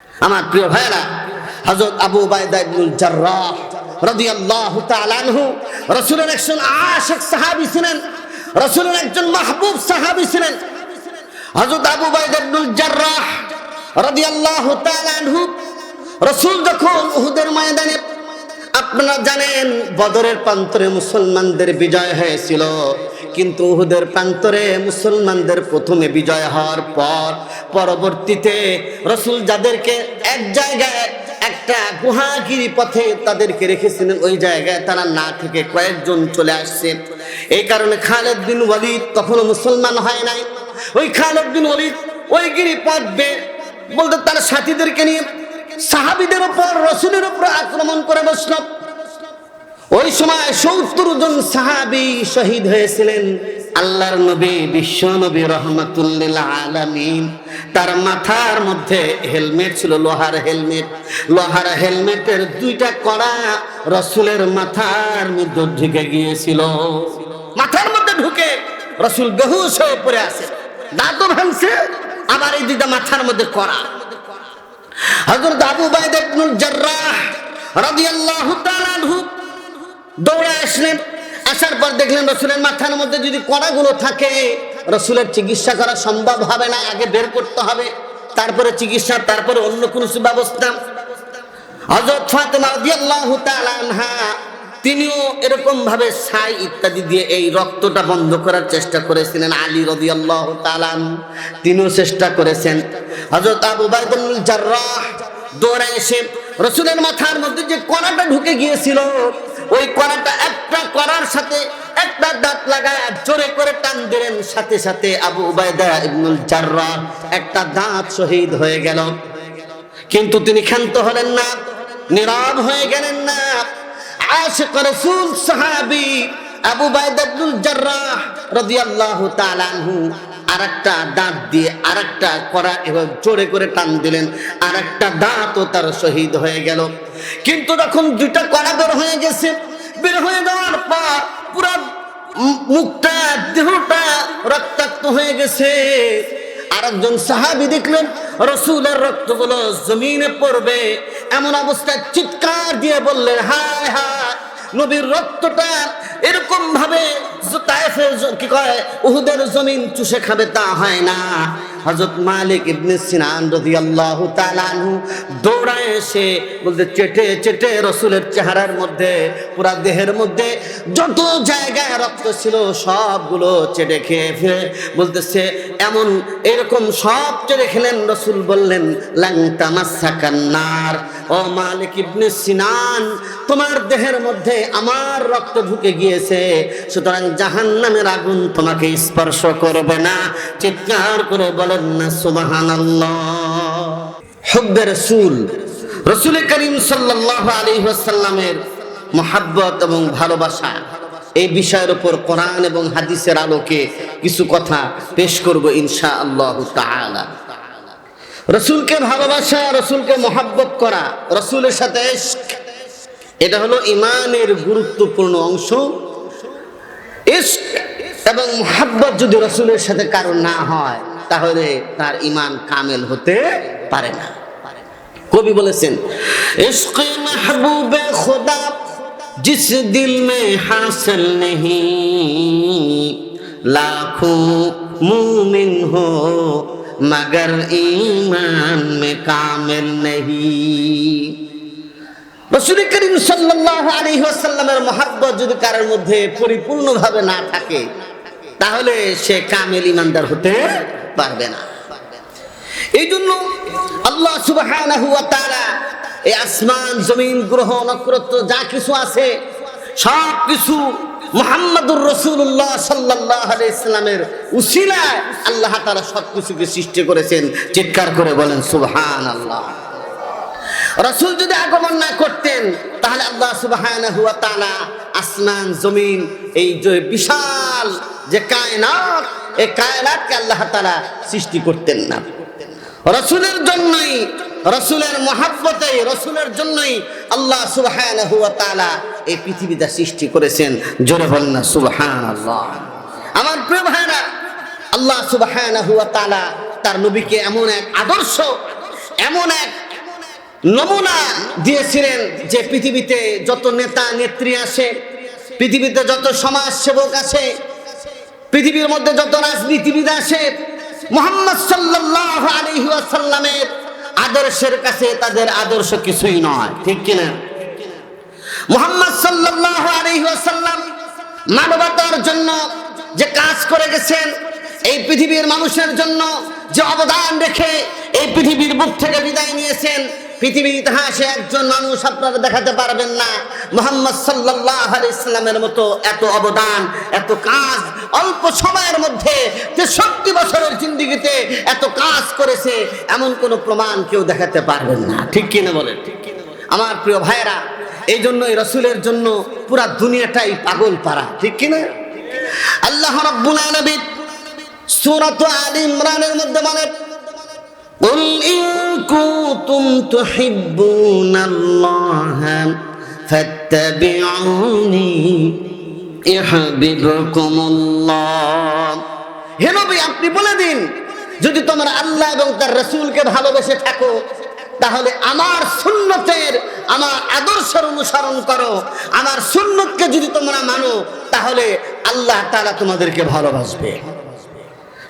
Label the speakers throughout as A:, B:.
A: আমার প্রিয় ভাইরা, হযরত আবু উবাইদা ইবনুল জাররাহ রাদিয়াল্লাহু তাআলা আনহু রাসূলের একজন আশিক সাহাবী ছিলেন, রাসূলের একজন মাহবুব সাহাবী ছিলেন। হযরত আবু উবাইদা ইবনুল জাররাহ রাদিয়াল্লাহু তাআলা আনহু রাসূল যখন উহুদের ময়দানে, আপনারা জানেন বদরের প্রান্তরে মুসলমানদের বিজয় হয়েছিল, কিন্তু উহুদের প্রান্তরে মুসলমানদের প্রথমে বিজয় হওয়ার পর পরবর্তীতে রাসূল যাদেরকে এক জায়গায় একটা গুহাগিরি পথে তাদেরকে রেখেছিলেন, ওই জায়গায় তারা না থেকে কয়েকজন চলে আসছে। এই কারণে খালিদ বিন ওয়ালিদ তখনও মুসলমান হয় নাই। ওই খালিদ বিন ওয়ালিদ ওই গিরি পথ বলতে তার সাথীদেরকে নিয়ে সাহাবীদের উপর, রাসূলের উপর আক্রমণ করে বসল। ওই সময় ৭০ জন সাহাবী শহীদ হয়েছিলেন। আল্লাহর নবী, বিশ্ব নবী রহমাতুল লিল আলামিন, তার মাথার মধ্যে হেলমেট ছিল, লোহার হেলমেট। লোহার হেলমেটের 2টা কড়া রাসূলের মাথার মধ্যে ঢুকে গিয়েছিল। মাথার মধ্যে ঢুকে রাসূল বেহুশ হয়ে পড়ে আছে, দাঁতও ভাঙছে, আবার এই 2টা মাথার মধ্যে কড়া। হযরত আবু উবাইদা ইবনুল জাররাহ রাদিয়াল্লাহু তাআলা আনহু দৌড়ে আসলেন। আসার পর দেখলেন রাসূলের মাথার মধ্যে যদি কড়াগুলো থাকে, রাসূলের চিকিৎসা করা সম্ভব হবে না, আগে বের করতে হবে, তারপরে চিকিৎসা, তারপরে অন্য কোনো ব্যবস্থা। হযরত ফাতেমা রাদিয়াল্লাহু তাআলা আনহা তিনিও এরকম ভাবে ছাই ইত্যাদি দিয়ে এই রক্তটা বন্ধ করার চেষ্টা করেছিলেন। আলী রাদিয়াল্লাহু তাআলা তিনিও চেষ্টা করেছেন। হযরত আবু উবাইদা ইবনুল জাররাহ দৌড়ে এসে রাসূলের মাথার মধ্যে যে কড়াটা ঢুকে গিয়েছিল, ওই কড়াটা একটা কড়ার সাথে একটা দাঁত লাগায় জোরে করে টান দিলেন, সাথে সাথে আবু উবাইদা ইবনুল জাররাহ একটা দাঁত শহীদ হয়ে গেল। কিন্তু তিনি ক্ষান্ত হলেন না, নীরব হয়ে গেলেন না। আশিক রাসূল সাহাবী আবু উবাইদা ইবনুল জাররাহ রাদিয়াল্লাহু তাআলা আনহু আরেকটা দাঁত দিয়ে আরেকটা কড়া এভাবে জোরে করে টান দিলেন, আরেকটা দাঁতও তার শহীদ হয়ে গেল। কিন্তু যখন 2টা কড়া বের হয়ে গেছে, বের হয়ে যাওয়ার পর পুরো মুখটা, দেহটা রক্তাক্ত হয়ে গেছে। আরেকজন সাহাবী দেখলেন রাসূলের রক্তগুলো জমিনে পড়বে, এমন অবস্থায় চিৎকার দিয়ে বললেন, হায় হায়, নবীর রক্তটা এরকম ভাবে উহুদের জমিন চুষে খাবে তা হয় না। হযরত মালিক ইবনে সিনান রাদিয়াল্লাহু তাআলা আনহু দৌড়ায় এসে বলতে চেটে চেটে রাসূলের চেহারার মধ্যে, পুরা দেহের মধ্যে যত জায়গায় রক্ত ছিল সবগুলো চেটে খেয়ে ফেলে বলতেছে, এমন এরকম সব চেটে খেলেন। রাসূল বললেন, লান তামাসসাকান নার, ও মালিক ইবনে সিনান, তোমার দেহের মধ্যে আমার রক্ত ঢুকে গিয়েছে, সুতরাং জাহান্নামের আগুন তোমাকে স্পর্শ করবে না। চিৎকার করে বলেন না সুবহানাল্লাহ। হুব্বে রাসূল, রাসূল করিম সাল্লাল্লাহু আলাইহি ওয়াসাল্লামের মুহাব্বত এবং ভালোবাসা, এই বিষয়ের উপর কোরআন এবং হাদিসের আলোকে কিছু কথা পেশ করব ইনশাআল্লাহ তাআলা। রাসূলকে ভালোবাসা, রাসূলকে মুহাব্বত করা, রাসূলের সাথে ইশক, এটা হলো ঈমানের গুরুত্বপূর্ণ অংশ। ইশক এবং মুহাব্বত যদি রাসূলের সাথে কারো না হয়, তাহলে তার ঈমান কামেল হতে পারে না। কবি বলেছেন, ইশক মাহবুবে খুদা জিস দিল মে হাসিল নেহি, লাখোं মুমিন হো মগর ঈমান মে কামিল নেহি। রাসূল করিম সাল্লাল্লাহু আলাইহি ওয়াসাল্লামের মুহাব্বত যদি কারোর মধ্যে পরিপূর্ণভাবে না থাকে, তাহলে সে কামেল ঈমানদার হতে পারবে না। এই জন্য আল্লাহ সুবহানাহু ওয়া তাআলা এই আসমান, জমিন, গ্রহ, নক্ষত্র যা কিছু আছে সব কিছু মুহাম্মাদুর রাসূলুল্লাহ সাল্লাল্লাহু আলাইহি ওয়াসাল্লামের উসিলায় আল্লাহ তাআলা সবকিছুকে সৃষ্টি করেছেন। চিৎকার করে বলেন সুবহানাল্লাহ। রাসূল যদি আগমন না করতেন, তাহলে আল্লাহ সুবহানাহু ওয়া তাআলা আসমান, জমিন, এই যে বিশাল যে কায়নাত, এই কায়নাতকে আল্লাহ তাআলা সৃষ্টি করতেন না। রাসূলের জন্যই, রাসূলের মুহাব্বতে, রাসূলের জন্যই আল্লাহ সুবহানাহু ওয়া তাআলা এই পৃথিবীটা সৃষ্টি করেছেন। জোরে বলেন না সুবহানাল্লাহ। আমার প্রিয় ভাইরা, আল্লাহ সুবহানাহু ওয়া তাআলা তার নবীকে এমন এক আদর্শ, এমন এক নমুনা দিয়েছিলেন যে পৃথিবীতে যত নেতা নেত্রী আসে, পৃথিবীতে যত সমাজ সেবক আসে, পৃথিবীর মধ্যে যত রাজনীতিবিদ আসে, মুহাম্মদ সাল্লাল্লাহু আলাইহি ওয়াসাল্লামের আদর্শের কাছে তাদের আদর্শ কিছুই নয়, ঠিক কিনা? মুহাম্মদ সাল্লাল্লাহু আলাইহি ওয়াসাল্লাম মানবতার জন্য যে কাজ করে গেছেন, এই পৃথিবীর মানুষের জন্য যে অবদান রেখে এই পৃথিবীর বুক থেকে বিদায় নিয়েছেন, পৃথিবীর ইতিহাসে একজন মানুষ আপনারা দেখাতে পারবেন না মুহাম্মদ সাল্লাল্লাহু আলাইহি ওয়াসাল্লামের মতো এত অবদান, এত কাজ অল্প সময়ের মধ্যে 63 বছরের জিন্দেগিতে এত কাজ করেছে, এমন কোনো প্রমাণ কেউ দেখাতে পারবেন না, ঠিক কিনা বলেন? আমার প্রিয় ভাইয়েরা, এই জন্যই রাসূলের জন্য পুরা দুনিয়াটাই পাগল পারা, ঠিক কিনা? আল্লাহ রাব্বুল আলামিন সূরা আলে ইমরানের মধ্যে বলেন, قل إن كنتم تحبون الله فاتبعوني يحببكم الله। হে নবী, আপনি বলে দিন, যদি তোমরা আল্লাহ এবং তার রাসূলকে ভালোবেসে থাকো তাহলে আমার সুন্নতের, আমার আদর্শের অনুসরণ করো। আমার সুন্নতকে যদি তোমরা মানো তাহলে আল্লাহ তাআলা তোমাদেরকে ভালোবাসবে।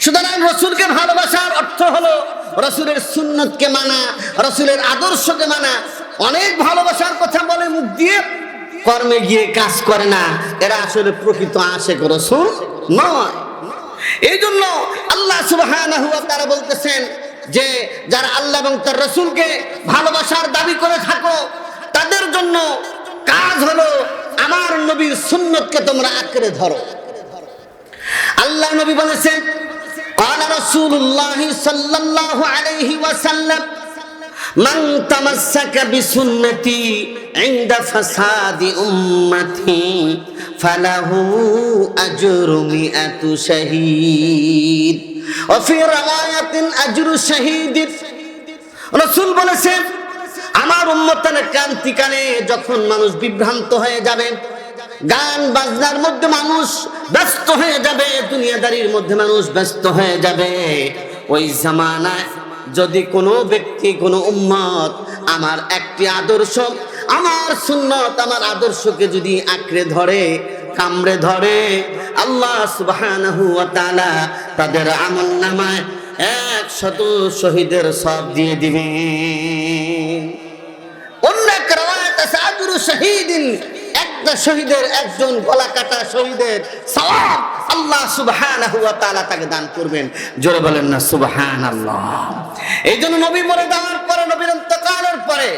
A: সুতরাং রাসূলকে ভালোবাসার অর্থ হলো রাসূলের সুন্নতকে মানা, রাসূলের আদর্শকে মানা। অনেক ভালোবাসার কথা বলে মুখ দিয়ে, কর্মে গিয়ে কাজ করে না, এরা আসলে প্রকৃত আশিক রাসূল নয়। এই জন্য আল্লাহ সুবহানাহু ওয়া তাআলা বলতেছেন যে যারা আল্লাহ এবং তার রাসূলকে ভালোবাসার দাবি করে থাকো তাদের জন্য কাজ হলো আমার নবীর সুন্নতকে তোমরা আঁকড়ে ধরো। আল্লাহ নবী বলেছেন, قال رسول الله صلى الله عليه وسلم من تمسك بسنتي عند فساد أمتي فله أجر 100 شهيد وفي رواية أجر شهيد। রাসূল বলেছেন, আমার উম্মতের ক্রান্তিকালে যখন মানুষ বিভ্রান্ত হয়ে যাবে, গান বাজনার মধ্যে মানুষ ব্যস্ত হয়ে যাবে, দুনিয়াদারির মধ্যে মানুষ ব্যস্ত হয়ে যাবে, ওই জামানায় যদি কোনো ব্যক্তি, কোনো উম্মত আমার একটি আদর্শ, আমার সুন্নত, আমার আদর্শকে যদি আঁকড়ে ধরে, কামড়ে ধরে, আল্লাহ সুবহানাহু ওয়া তাআলা তাদের আমলনামায় 100 শহীদের সওয়াব দিয়ে দিবেন। অন্য এক রওয়ায়াত আছে আজরু শহীদিন, একটা শহীদের, একজন গলা কাটা শহীদের সওয়াব আল্লাহ সুবহানাহু ওয়া তাআলা তাকে দান করবেন। জোরে বলেন না সুবহানাল্লাহ। এই জন্য নবী মরে যাওয়ার পরে, নবীর ইন্তেকালের পরে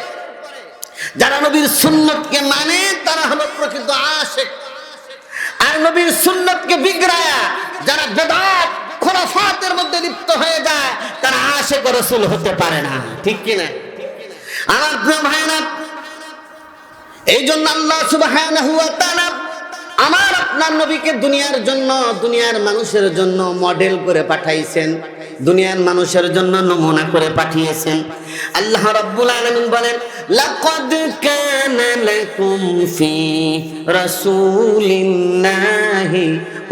A: যারা নবীর সুন্নতকে মানে তারা হলো প্রকৃত আশিক। আর নবীর সুন্নতকে বিগড়ায়া যারা বেদাত খুরাফাতের মধ্যে লিপ্ত হয়ে যায় তারা আশিক রাসূল হতে পারে না, ঠিক কি না? আমার প্রিয় ভাইরা, এই জন্য আল্লাহ সুবহানাহু ওয়া তাআলা আমার আপনার নবীকে দুনিয়ার জন্য, দুনিয়ার মানুষের জন্য মডেল করে পাঠাইছেন, দুনিয়ার মানুষের জন্য নমুনা করে পাঠিয়েছেন। আল্লাহ রাব্বুল আলামিন বলেন, লাকাদ কানা লাকুম ফি রাসূলিল্লাহি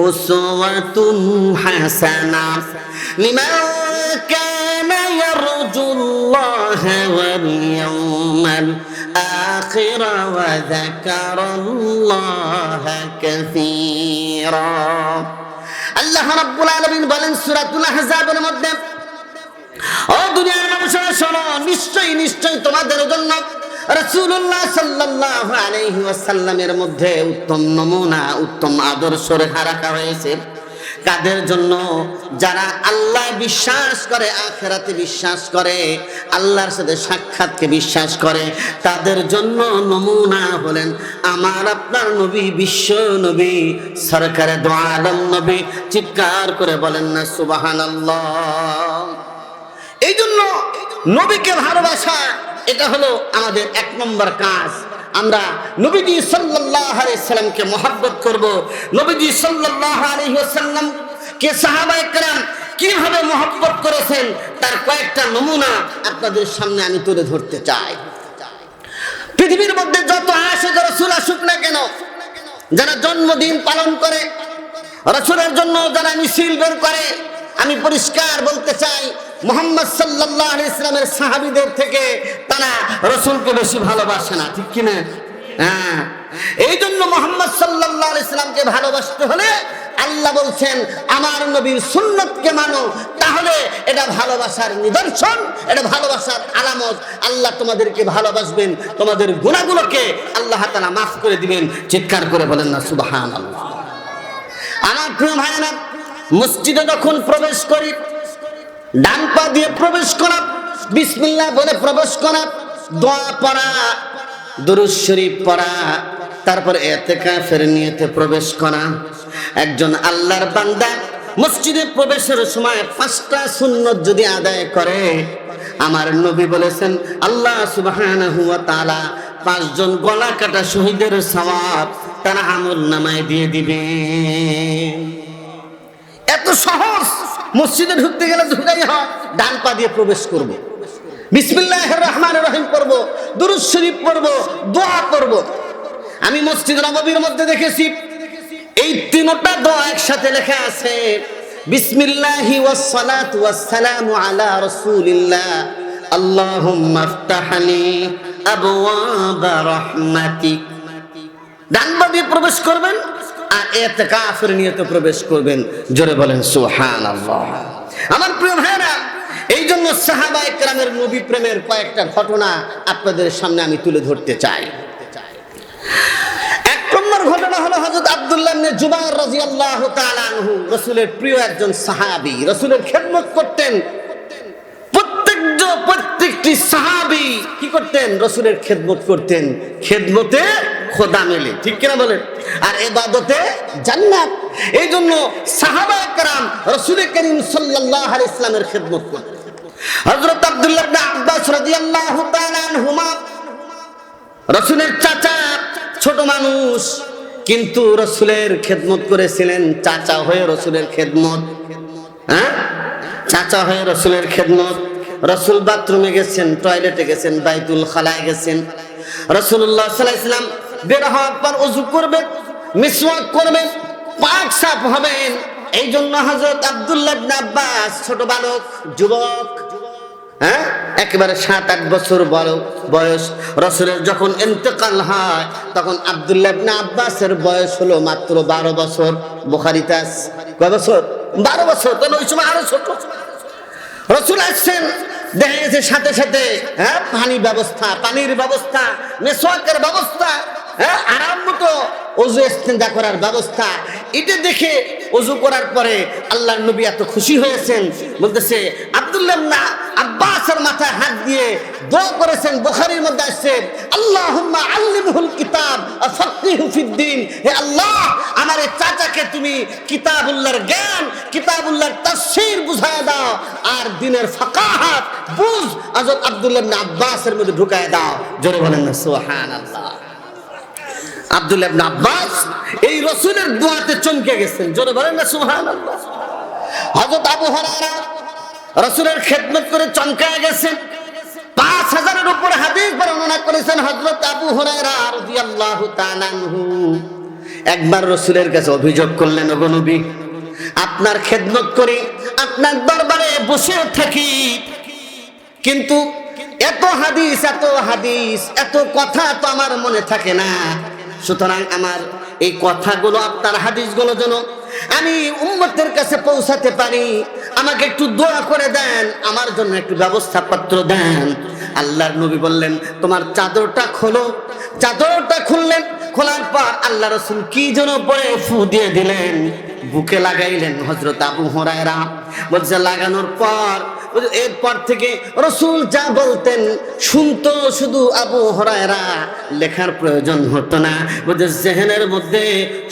A: উসওয়াতুন হাসানাহ লিমান কানা ইয়ারজুল্লাহা ওয়াল ইয়াওমাল آخر وذكر الله كثيرا। আল্লাহ রাব্বুল আলামিন বলেন সূরাতুল আহজাবের মধ্যে, ও দুনিয়ার মানুষেরা শোনো, নিশ্চয়ই নিশ্চয়ই তোমাদের জন্য রাসূলুল্লাহ সাল্লাল্লাহু আলাইহি ওয়াসাল্লামের মধ্যে উত্তম নমুনা, উত্তম আদর্শ রেখা রাখা হয়েছে। কাদের জন্য? যারা আল্লাহ বিশ্বাস করে, আখিরাতে বিশ্বাস করে, আল্লাহর সাথে সাক্ষাৎকে বিশ্বাস করে, তাদের জন্য নমুনা হলেন আমার আপনার নবী, বিশ্ব নবী, সরকারে দো আলম নবী। চিৎকার করে বলেন না সুবহানাল্লাহ। এই জন্য নবীকে ভালোবাসা, এটা হলো আমাদের 1 নম্বর কাজ। আমরা নবীজি সাল্লাল্লাহু আলাইহি সাল্লামকে মহব্বত করব। নবীজি সাল্লাল্লাহু আলাইহি ওয়াসাল্লাম কে সাহাবায়ে কেরাম কিভাবে মহব্বত করেছেন তার কয়েকটা নমুনা আপনাদের সামনে আমি তুলে ধরতে চাই। পৃথিবীর মধ্যে যত আশিক রাসূল আসুক না কেন, যারা জন্মদিন পালন করে, রাসূলের জন্য যারা মিছিল বের করে, আমি পরিষ্কার বলতে চাই মুহাম্মদ সাল্লাল্লাহু আলাইহি ওয়াসাল্লামের সাহাবীদের থেকে তারা রাসূলকে বেশি ভালোবাসে না, ঠিক কিনা? হ্যাঁ, এই জন্য মুহাম্মদ সাল্লাল্লাহু আলাইহি সাল্লামকে ভালোবাসতে হলে আল্লাহ বলছেন আমার নবীর সুন্নতকে মানো, তাহলে এটা ভালোবাসার নিদর্শন, এটা ভালোবাসার আলামত। আল্লাহ তোমাদেরকে ভালোবাসবেন, তোমাদের গুনাহগুলোকে আল্লাহ তাআলা মাফ করে দিবেন। চিৎকার করে বলেন না সুবহানাল্লাহ। আমার প্রিয় ভাইরা, মসজিদে যখন প্রবেশ করি ডান পা দিয়ে প্রবেশ করা, বিসমিল্লাহ বলে প্রবেশ করা, দোয়া পড়া, দুরূদ শরীফ পড়া, তারপর ইতিকাফের নিয়তে প্রবেশ করা। একজন আল্লাহর বান্দা মসজিদে প্রবেশের সময় 5টা সুন্নত যদি আদায় করে, আমার নবী বলেছেন আল্লাহ সুবহানাহু ওয়া তাআলা 5 জন গলা কাটা শহীদের সওয়াব তার আমলনামায় দিয়ে দিবেন। এত সহজ। মসজিদে ঢুকতে গেলে ঢুকাই হয়, ডান পা দিয়ে প্রবেশ করব, বিসমিল্লাহির রহমানির রহিম পড়ব, দুরূদ শরীফ পড়ব, দোয়া করব। আমি মসজিদ নববীর মধ্যে দেখেছি এই 3টা দোয়া একসাথে লেখা আছে, বিসমিল্লাহি ওয়াস সালাতু ওয়াস সালামু আলা রাসূলিল্লাহ, আল্লাহুম্মা ইফতাহলি আবওয়াবা রাহমাতিক। ডান পা দিয়ে প্রবেশ করবেন আর ইতিকাফের নিয়তে প্রবেশ করবেন। জোরে বলেন সুবহানাল্লাহ। আমার প্রিয় ভাইরা, এই জন্য সাহাবায়ে কেরামের নবী প্রেমের কয়েকটা ঘটনা আপনাদের সামনে আমি তুলে ধরতে চাই। এক নম্বর ঘটনা হলো হযরত আব্দুল্লাহ ইবনে জুবাইর রাদিয়াল্লাহু তাআলা আনহু, রাসূলের প্রিয় একজন সাহাবী, রাসূলের খেদমত করতেন। প্রত্যেকটি সাহাবী কি করতেন? রাসূলের খেদমত করতেন। খেদমতে খোদা মেলে, ঠিক কিনা বলেন? আর ইবাদতে জান্নাত। এই জন্য সাহাবায়ে কেরাম রাসূল করিম সাল্লাল্লাহু আলাইহি ওয়াসাল্লামের খেদমত করতেন। হযরত আব্দুল্লাহ ইবনে আব্বাস রাদিয়াল্লাহু তাআলা আনহুমা, রাসূলের চাচা, ছোট মানুষ, কিন্তু রাসূলের খেদমত করেছিলেন। চাচা হয়ে রাসূলের খেদমত, হ্যাঁ, চাচা হয়ে রাসূলের খেদমত। রাসূল বাথরুমে গেছেন, টয়লেটে গেছেন, বাইতুল খালায় গেছেন। রাসূলুল্লাহ সাল্লাল্লাহু আলাইহি ওয়াসাল্লাম বের হওয়ার পর ওযু করবেন, মিসওয়াক করবেন, পাক সাফ হবেন। এই জন্য হযরত আব্দুল্লাহ ইবনে আব্বাস, ছোট বালক, যুবক, হ্যাঁ, একেবারে 7-8 বছর বয়স, রাসূলের যখন ইন্তেকাল হয় তখন আব্দুল্লাহ ইবনে আব্বাসের বয়স হলো মাত্র 12 বছর। বুখারীতে আছে কয় বছর? 12 বছর। তাহলে ওই সময় আরো ছোট। রাসূল আসছেন, দেখা গেছে সাথে সাথে হ্যাঁ পানির ব্যবস্থা, মিসওয়াকের ব্যবস্থা, হ্যাঁ আরাম মতো ওযু ইস্তেঞ্জা করার ব্যবস্থা। এটা দেখে ওযু করার পরে আল্লাহর নবী এত খুশি হয়েছেন, বলতেছে আব্দুল্লাহ ইবনে আব্বাসের মাথায় হাত দিয়ে দোয়া করেছেন। বুখারীর মধ্যে আসছে, আল্লাহুম্মা আল্লিমহুল কিতাব ওয়া ফাক্কিহু ফিদ্দীন। হে আল্লাহ, আমার এই চাচাকে তুমি কিতাবুল্লাহর জ্ঞান, কিতাবুল্লাহর তাফসীর বুঝায় দাও, আর দ্বীনের ফাকাহাত বুঝ হযরত আব্দুল্লাহ ইবনে আব্বাসের মধ্যে ঢুকায় দাও। জোরে বলেন না সুবহানাল্লাহ। আব্দুল্লাহ ইবনে আব্বাস এই রাসূলের দোয়াতে চমকে গেছেন। জোরে বলেন না সুবহানাল্লাহ। হযরত আবু হুরায়রা রাসূলের খেদমত করে চমকায় গেছেন। 5000-এর উপর হাদিস বর্ণনা করেছেন হযরত আবু হুরায়রা রাদিয়াল্লাহু তাআলা আনহু। একবার রাসূলের কাছে অভিযোগ করলেন, ওগো নবী, আপনার খেদমত করি, আপনার দরবারে বসে থাকি, কিন্তু এত হাদিস এত কথা তো আমার মনে থাকে না। সুতরাং আমার এই কথাগুলো, আপনার হাদিসগুলো যেন আমি উম্মতের কাছে পৌঁছাতে পারি, আমাকে একটু দোয়া করে দেন, আমার জন্য একটু ব্যবস্থাপত্র দেন। আল্লাহর নবী বললেন, তোমার চাদরটা খোলো। চাদরটা খুললেন, খোলার পর আল্লাহ রাসূল কি যেন পরে ফু দিয়ে দিলেন, বুকে লাগাইলেন। হযরত আবু হুরায়রা বলছে, লাগানোর পর এরপর থেকে রাসূল যা বলতেন শুনতো শুধু আবু হুরায়রা, লেখার প্রয়োজন হতো না। ওদের জেহেনের মধ্যে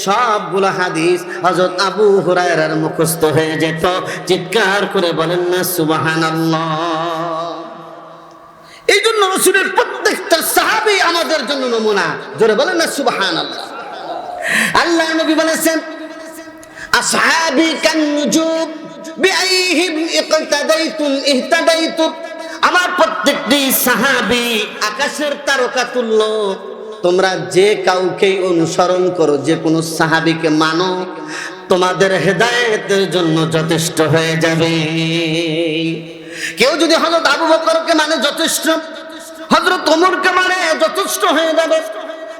A: সবগুলো হাদিস হযরত আবু হুরায়রার মুখস্থ হয়ে যেত। চিৎকার করে বলেন না সুবহানাল্লাহ। এই জন্য রাসূলের প্রত্যেকটা সাহাবী আমাদের জন্য নমুনা। জোরে বলেন না সুবহানাল্লাহ। আল্লাহ নবী বলেছেন, আসহাবী কান নুজুম বিআইহিম ইকতাদাইতুম ইহতাদাইতুম। আমার প্রত্যেকটি সাহাবী আকাশের তারকা তুল্য। তোমরা যে কাউকে অনুসরণ করো, যে কোনো সাহাবীকে মানো, তোমাদের হেদায়েতের জন্য যথেষ্ট হয়ে যাবে। কেউ যদি হযরত আবু বকরকে মানে যথেষ্ট, হযরত ওমরকে মানে যথেষ্ট হয়ে যাবে,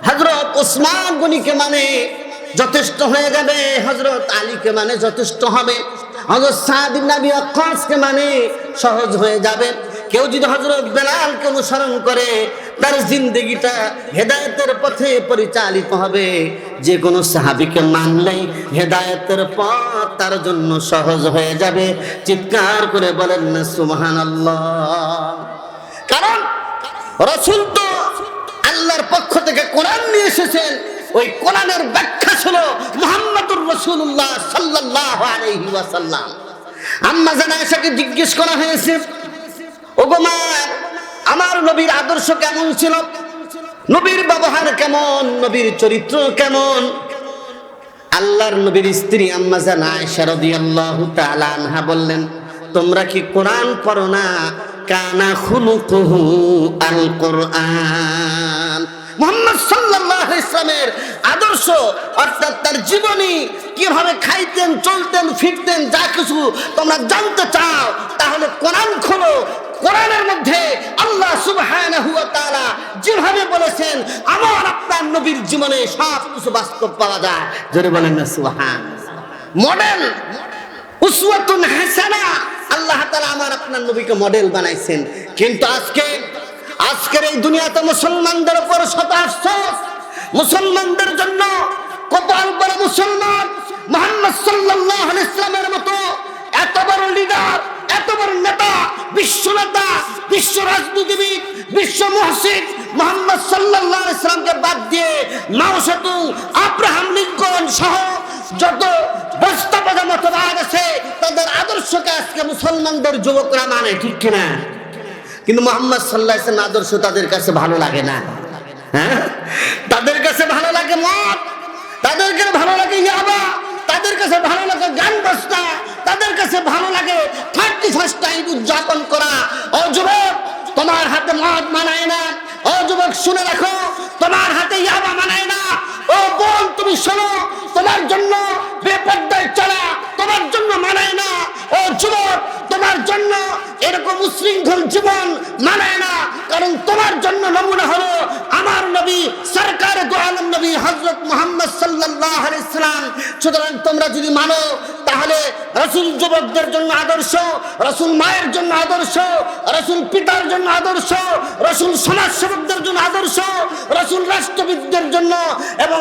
A: হযরত ওসমান গনিকে মানে যথেষ্ট হয়ে যাবে, হযরত আলীকে মানে যথেষ্ট হবে, হযরত সাদ ইবনে আবি ওয়াক্কাসকে মানে সহজ হয়ে যাবে। কেউ যদি হযরত বেলালকে অনুসরণ করে তার জিন্দেগিটা হেদায়েতের পথে পরিচালিত হবে। যে কোনো সাহাবীকে মানলেই হেদায়েতের পথ তার জন্য সহজ হয়ে যাবে। চিৎকার করে বলেন না সুবহানাল্লাহ। কারণ রাসূল তো আল্লাহর পক্ষ থেকে কোরআন নিয়ে এসেছেন, ওই কোরআনের ব্যাখ্যা ছিল মুহাম্মদুর রাসূলুল্লাহ সাল্লাল্লাহু আলাইহি ওয়াসাল্লাম। আম্মা জানা আয়েশাকে জিজ্ঞেস করা হয়েছে, ওগো মা, আমার নবীর আদর্শ কেমন ছিল, নবীর ব্যবহার কেমন, নবীর চরিত্র কেমন? আল্লাহর নবীর স্ত্রী আম্মা জানা আয়েশা রাদিয়াল্লাহু তাআলা আনহা বললেন, তোমরা কি কোরআন পড়ো না? কানা খুলুকুহু আল কোরআন। মুহাম্মদ সাল্লাল্লাহু আলাইহি ওয়াসাল্লামের আদর্শ অর্থাৎ তার জীবনী, কিভাবে খাইতেন, চলতেন, ফিরতেন, যা কিছু তোমরা জানতে চাও তাহলে কোরআন খোলো। কোরআনের মধ্যে আল্লাহ সুবহানাহু ওয়া তাআলা যেভাবে বলেছেন আমার আপনার নবীর জীবনে সব কিছু বাস্তব পাওয়া যায়। জোরে বলেন না সুবহানাল্লাহ। মডেল উসওয়াতুন হাসানা, আল্লাহ তাআলা আমার আপনার নবীকে মডেল বানাইছেন। কিন্তু আজকের এই দুনিয়াতে মুসলমানদের উপর শত আফসোস, মুসলমানদের জন্য কপাল বড় মুসলমান মুহাম্মদ সাল্লাল্লাহু আলাইহি ওয়াসাল্লামের মতো এত বড় লিডার, এত বড় নেতা, বিশ্ব নেতা, বিশ্ব রাজনীতিবিদ, বিশ্ব মুহসিন মুহাম্মদ সাল্লাল্লাহু আলাইহি ওয়াসাল্লামকে বাদ দিয়ে মাও সেতু, আব্রাহাম লিঙ্কন সহ যত বস্তাবাদা মতবাদ আছে তাদের আদর্শকে আজকে মুসলমানদের যুবকরা মানে, ঠিক কিনা? কিন্তু মুহাম্মদ সাল্লাল্লাহু আলাইহি ওয়াসাল্লাম আদর্শ তাদের কাছে ভালো লাগে না। হ্যাঁ, তাদের কাছে ভালো লাগে মদ, তাদের কাছে ভালো লাগে ইয়াবা, তাদের কাছে ভালো লাগে গান বাজনা, তাদের কাছে ভালো লাগে 31st টাইম উদযাপন করা। ও যুবক, তোমার হাতে মদ মানায় না। ও যুবক শুনে রাখো, তোমার হাতে ইয়াবা মানায় না। ও বোন তুমি শোনো, তোমার জন্য বেপরদায় চলা তোমার জন্য মানায় না। ও যুবক, তোমার জন্য এরকম উশৃঙ্খল জীবন মানায় না, কারণ তোমার জন্য নমুনা হলো আমার নবী সরকার দু আলম নবী হযরত মুহাম্মদ সাল্লাল্লাহু আলাইহি ওয়াসাল্লাম। সুতরাং তোমরা যদি মানো তাহলে রাসূল যুবকদের জন্য আদর্শ, রাসূল মায়ের জন্য আদর্শ, রাসূল পিতার জন্য আদর্শ, রাসূল সমাজসেবকদের জন্য আদর্শ, রাসূল রাষ্ট্রবিদদের জন্য এবং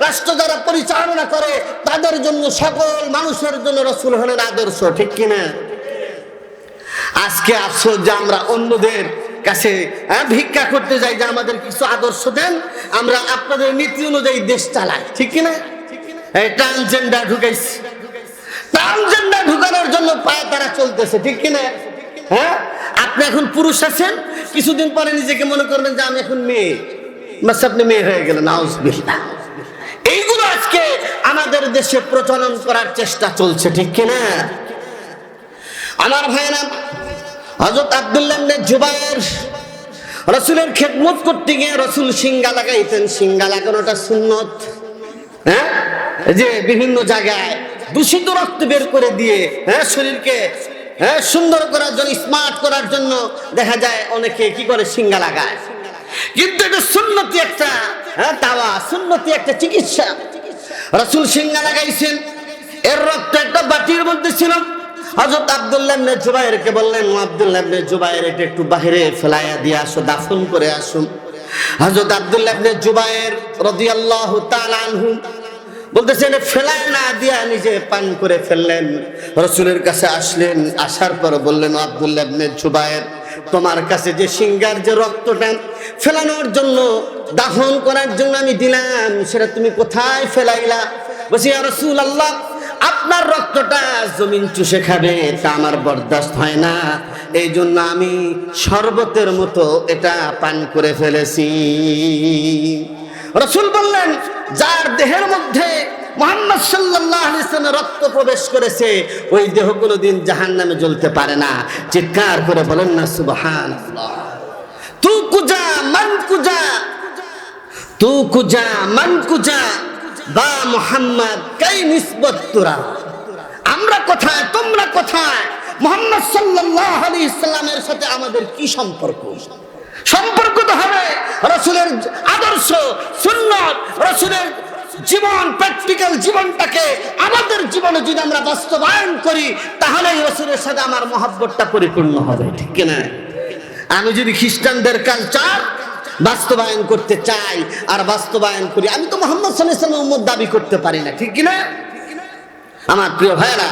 A: রাষ্ট্র যারা পরিচালনা করে তাদের জন্য, সকল মানুষের জন্য রাসূল হলেন আদর্শ, ঠিক কিনা? আজকে আফসোস যে আমরা অন্যদের কাছে ভিক্ষা করতে যাই যে আমাদের কিছু আদর্শ দেন, আমরা আপনাদের নীতি অনুযায়ী দেশ চালাই, ঠিক কিনা? এই ট্রান্সজেন্ডার ঢুকাইছি, ট্রান্সজেন্ডার ঢুকানোর জন্য পায়ে তারা চলতেছে, ঠিক কিনা? হ্যাঁ, আপনি এখন পুরুষ আছেন, কিছুদিন পরে নিজেকে মনে করবেন যে আমি এখন মেয়ে, বাস আপনি মেয়ে হয়ে গেলেন, নাউজুবিল্লাহ। এইগুলো আজকে আমাদের দেশে প্রচলন করার চেষ্টা চলছে, ঠিক কিনা? আমার ভাইরা, হযরত আব্দুল্লাহ ইবনে জুবায়ের রাসূলের খেদমত করতে গিয়ে রাসূল সিঙ্গা লাগাইতেন। সিঙ্গা লাগানোটা সুন্নত। হ্যাঁ, যে বিভিন্ন জায়গায় দূষিত রক্ত বের করে দিয়ে শরীরকে সুন্দর করার জন্য, স্মার্ট করার জন্য দেখা যায় অনেকে কি করে, সিঙ্গা লাগায়। কিন্তু এটা সুন্নতি একটা দাওয়া, সুন্নতি একটা চিকিৎসা। রাসূল সিঙ্গা লাগাইছেন, এর রক্ত একটা বাটির মধ্যে ছিল। হযরত আব্দুল্লাহ ইবনে জুবায়েরকে বললেন, আব্দুল্লাহ ইবনে জুবায়ের এটা একটু বাইরে ফেলাইয়া দিয়ে আসো, দাফন করে আসুন। হযরত আব্দুল্লাহ ইবনে জুবায়ের রাদিয়াল্লাহু তাআলা আনহু বলতেছেন, ফেলায় না দিয়া নিজে পান করে ফেললেন। রাসূলের কাছে আসলেন, আসার পর বললেন, আব্দুল্লাহ ইবনে জুবায়ের, তোমার কাছে যে সিঙ্গার যে রক্তটা ফেলানোর জন্য, দাফন করার জন্য আমি দিলাম, সেটা তুমি কোথায় ফেলাইলা? বলছি, ইয়া রাসূলুল্লাহ, আপনার রক্তটা জমিন চুষে খাবে, তা আমার বরদাস্ত হয় না, এই জন্য আমি শরবতের মতো এটা পান করে ফেলেছি। রাসূল বললেন, যার দেহের মধ্যে মুহাম্মদ সাল্লাল্লাহু আলাইহি ওয়াসাল্লামের রক্ত প্রবেশ করেছে ওই দেহ কোনোদিন জাহান্নামে জ্বলতে পারে না। চিৎকার করে বলেন না সুবহানাল্লাহ। তু কুজা মান কুজা, তু কুজা মান কুজা বা মুহাম্মদ কাই নিসবত তুরা। আমরা কোথায়, তোমরা কোথায়? মুহাম্মদ সাল্লাল্লাহু আলাইহি ওয়াসাল্লামের সাথে আমাদের কি সম্পর্ক? সম্পর্কিত হবে রাসূলের আদর্শ, সুন্নাত, রাসূলের জীবন, প্র্যাকটিক্যাল জীবনটাকে আমাদের জীবনে যদি আমরা বাস্তবায়ন করি, তাহলেই রাসূলের সাথে আমার মহব্বতটা পরিপূর্ণ হবে। ঠিক কিনা? আমি যদি খ্রিস্টানদের কালচার বাস্তবায়ন করতে চাই আর বাস্তবায়ন করি, আমি তো মুহাম্মদ সাল্লাল্লাহু আলাইহি ওয়াসাল্লামের উম্মত দাবি করতে পারি না। ঠিক কিনা? আমার প্রিয় ভাইরা,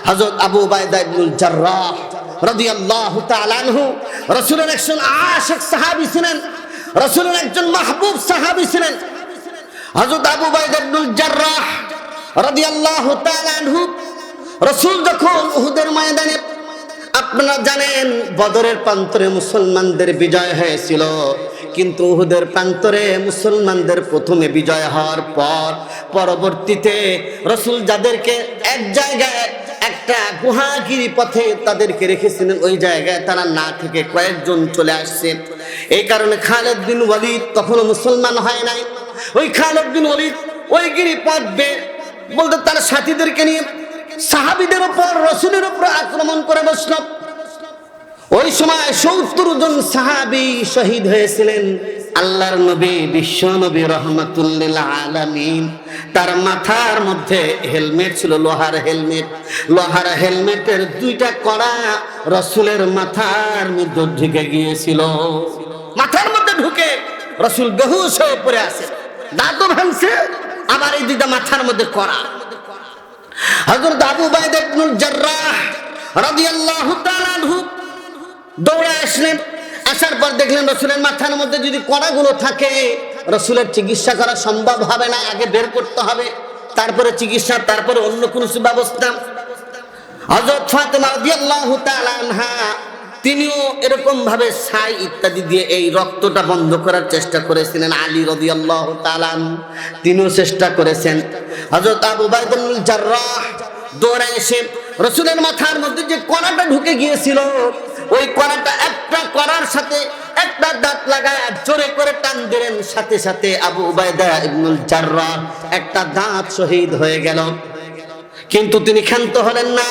A: হযরত আবু উবাইদা ইবনুল জাররাহ রাদিয়াল্লাহু তাআলা আনহু রাসূলের একজন আশিক সাহাবী ছিলেন, রাসূলের একজন মাহবুব সাহাবী ছিলেন। হযরত আবু উবাইদা ইবনুল জাররাহ রাদিয়াল্লাহু তাআলা আনহু রাসূল যখন উহুদের ময়দানে, আপনারা জানেন বদরের প্রান্তরে মুসলমানদের বিজয় হয়েছিল, কিন্তু উহুদের প্রান্তরে মুসলমানদের প্রথমে বিজয় হওয়ার পর পরবর্তীতে রাসূল যাদেরকে এক জায়গায় একটা গুহাগিরি পথে তাদেরকে রেখেছিলেন, ওই জায়গায় তারা না থেকে কয়েকজন চলে আসছে। এই কারণে খালিদ বিন ওয়ালিদ তখনও মুসলমান হয় নাই। ওই খালিদ বিন ওয়ালিদ ওই গিরিপথ বলতে তার সাথীদেরকে নিয়ে সাহাবীদের উপর, রাসূলের উপর আক্রমণ করে বসল। ওই সময় ৭০ জন সাহাবী শহীদ হয়েছিলেন। আল্লাহর নবী, বিশ্ব নবী রাহমাতুল লিল আলামিন, তার মাথার মধ্যে হেলমেট ছিল, লোহার হেলমেট। লোহার হেলমেটের 2টা কড়া রাসূলের মাথার মধ্যে ঢুকে গিয়েছিল। মাথার মধ্যে ঢুকে রাসূল বেহুশ হয়ে পড়ে আছে, দাঁতও ভাঙছে, আবার এই 2টা মাথার মধ্যে কড়া। হযরত আবু উবাইদা ইবনুল জাররাহ রাদিয়াল্লাহু তাআলা আনহু দৌড়ে আসলেন। আসার পর দেখলেন রাসূলের মাথার মধ্যে যদি কড়াগুলো থাকে, রাসূলের চিকিৎসা করা সম্ভব হবে না, আগে বের করতে হবে, তারপরে চিকিৎসা, তারপরে অন্য কোনো ব্যবস্থা। হযরত ফাতেমা রাদিয়াল্লাহু তাআলা আনহা তিনিও এরকম ভাবে ছাই ইত্যাদি দিয়ে এই রক্তটা বন্ধ করার চেষ্টা করেছিলেন। আলী রাদিয়াল্লাহু তাআলা তিনিও চেষ্টা করেছেন। হযরত আবু উবাইদা ইবনুল জাররাহ দৌড়ে এসে রাসূলের মাথার মধ্যে যে কড়াটা ঢুকে গিয়েছিল, ওই কড়াটা একটা কড়ার সাথে একটা দাঁত লাগায় জোরে করে টান দিলেন, সাথে সাথে আবু উবাইদা ইবনুল জাররাহ একটা দাঁত শহীদ হয়ে গেল। কিন্তু তিনি ক্ষান্ত হলেন না,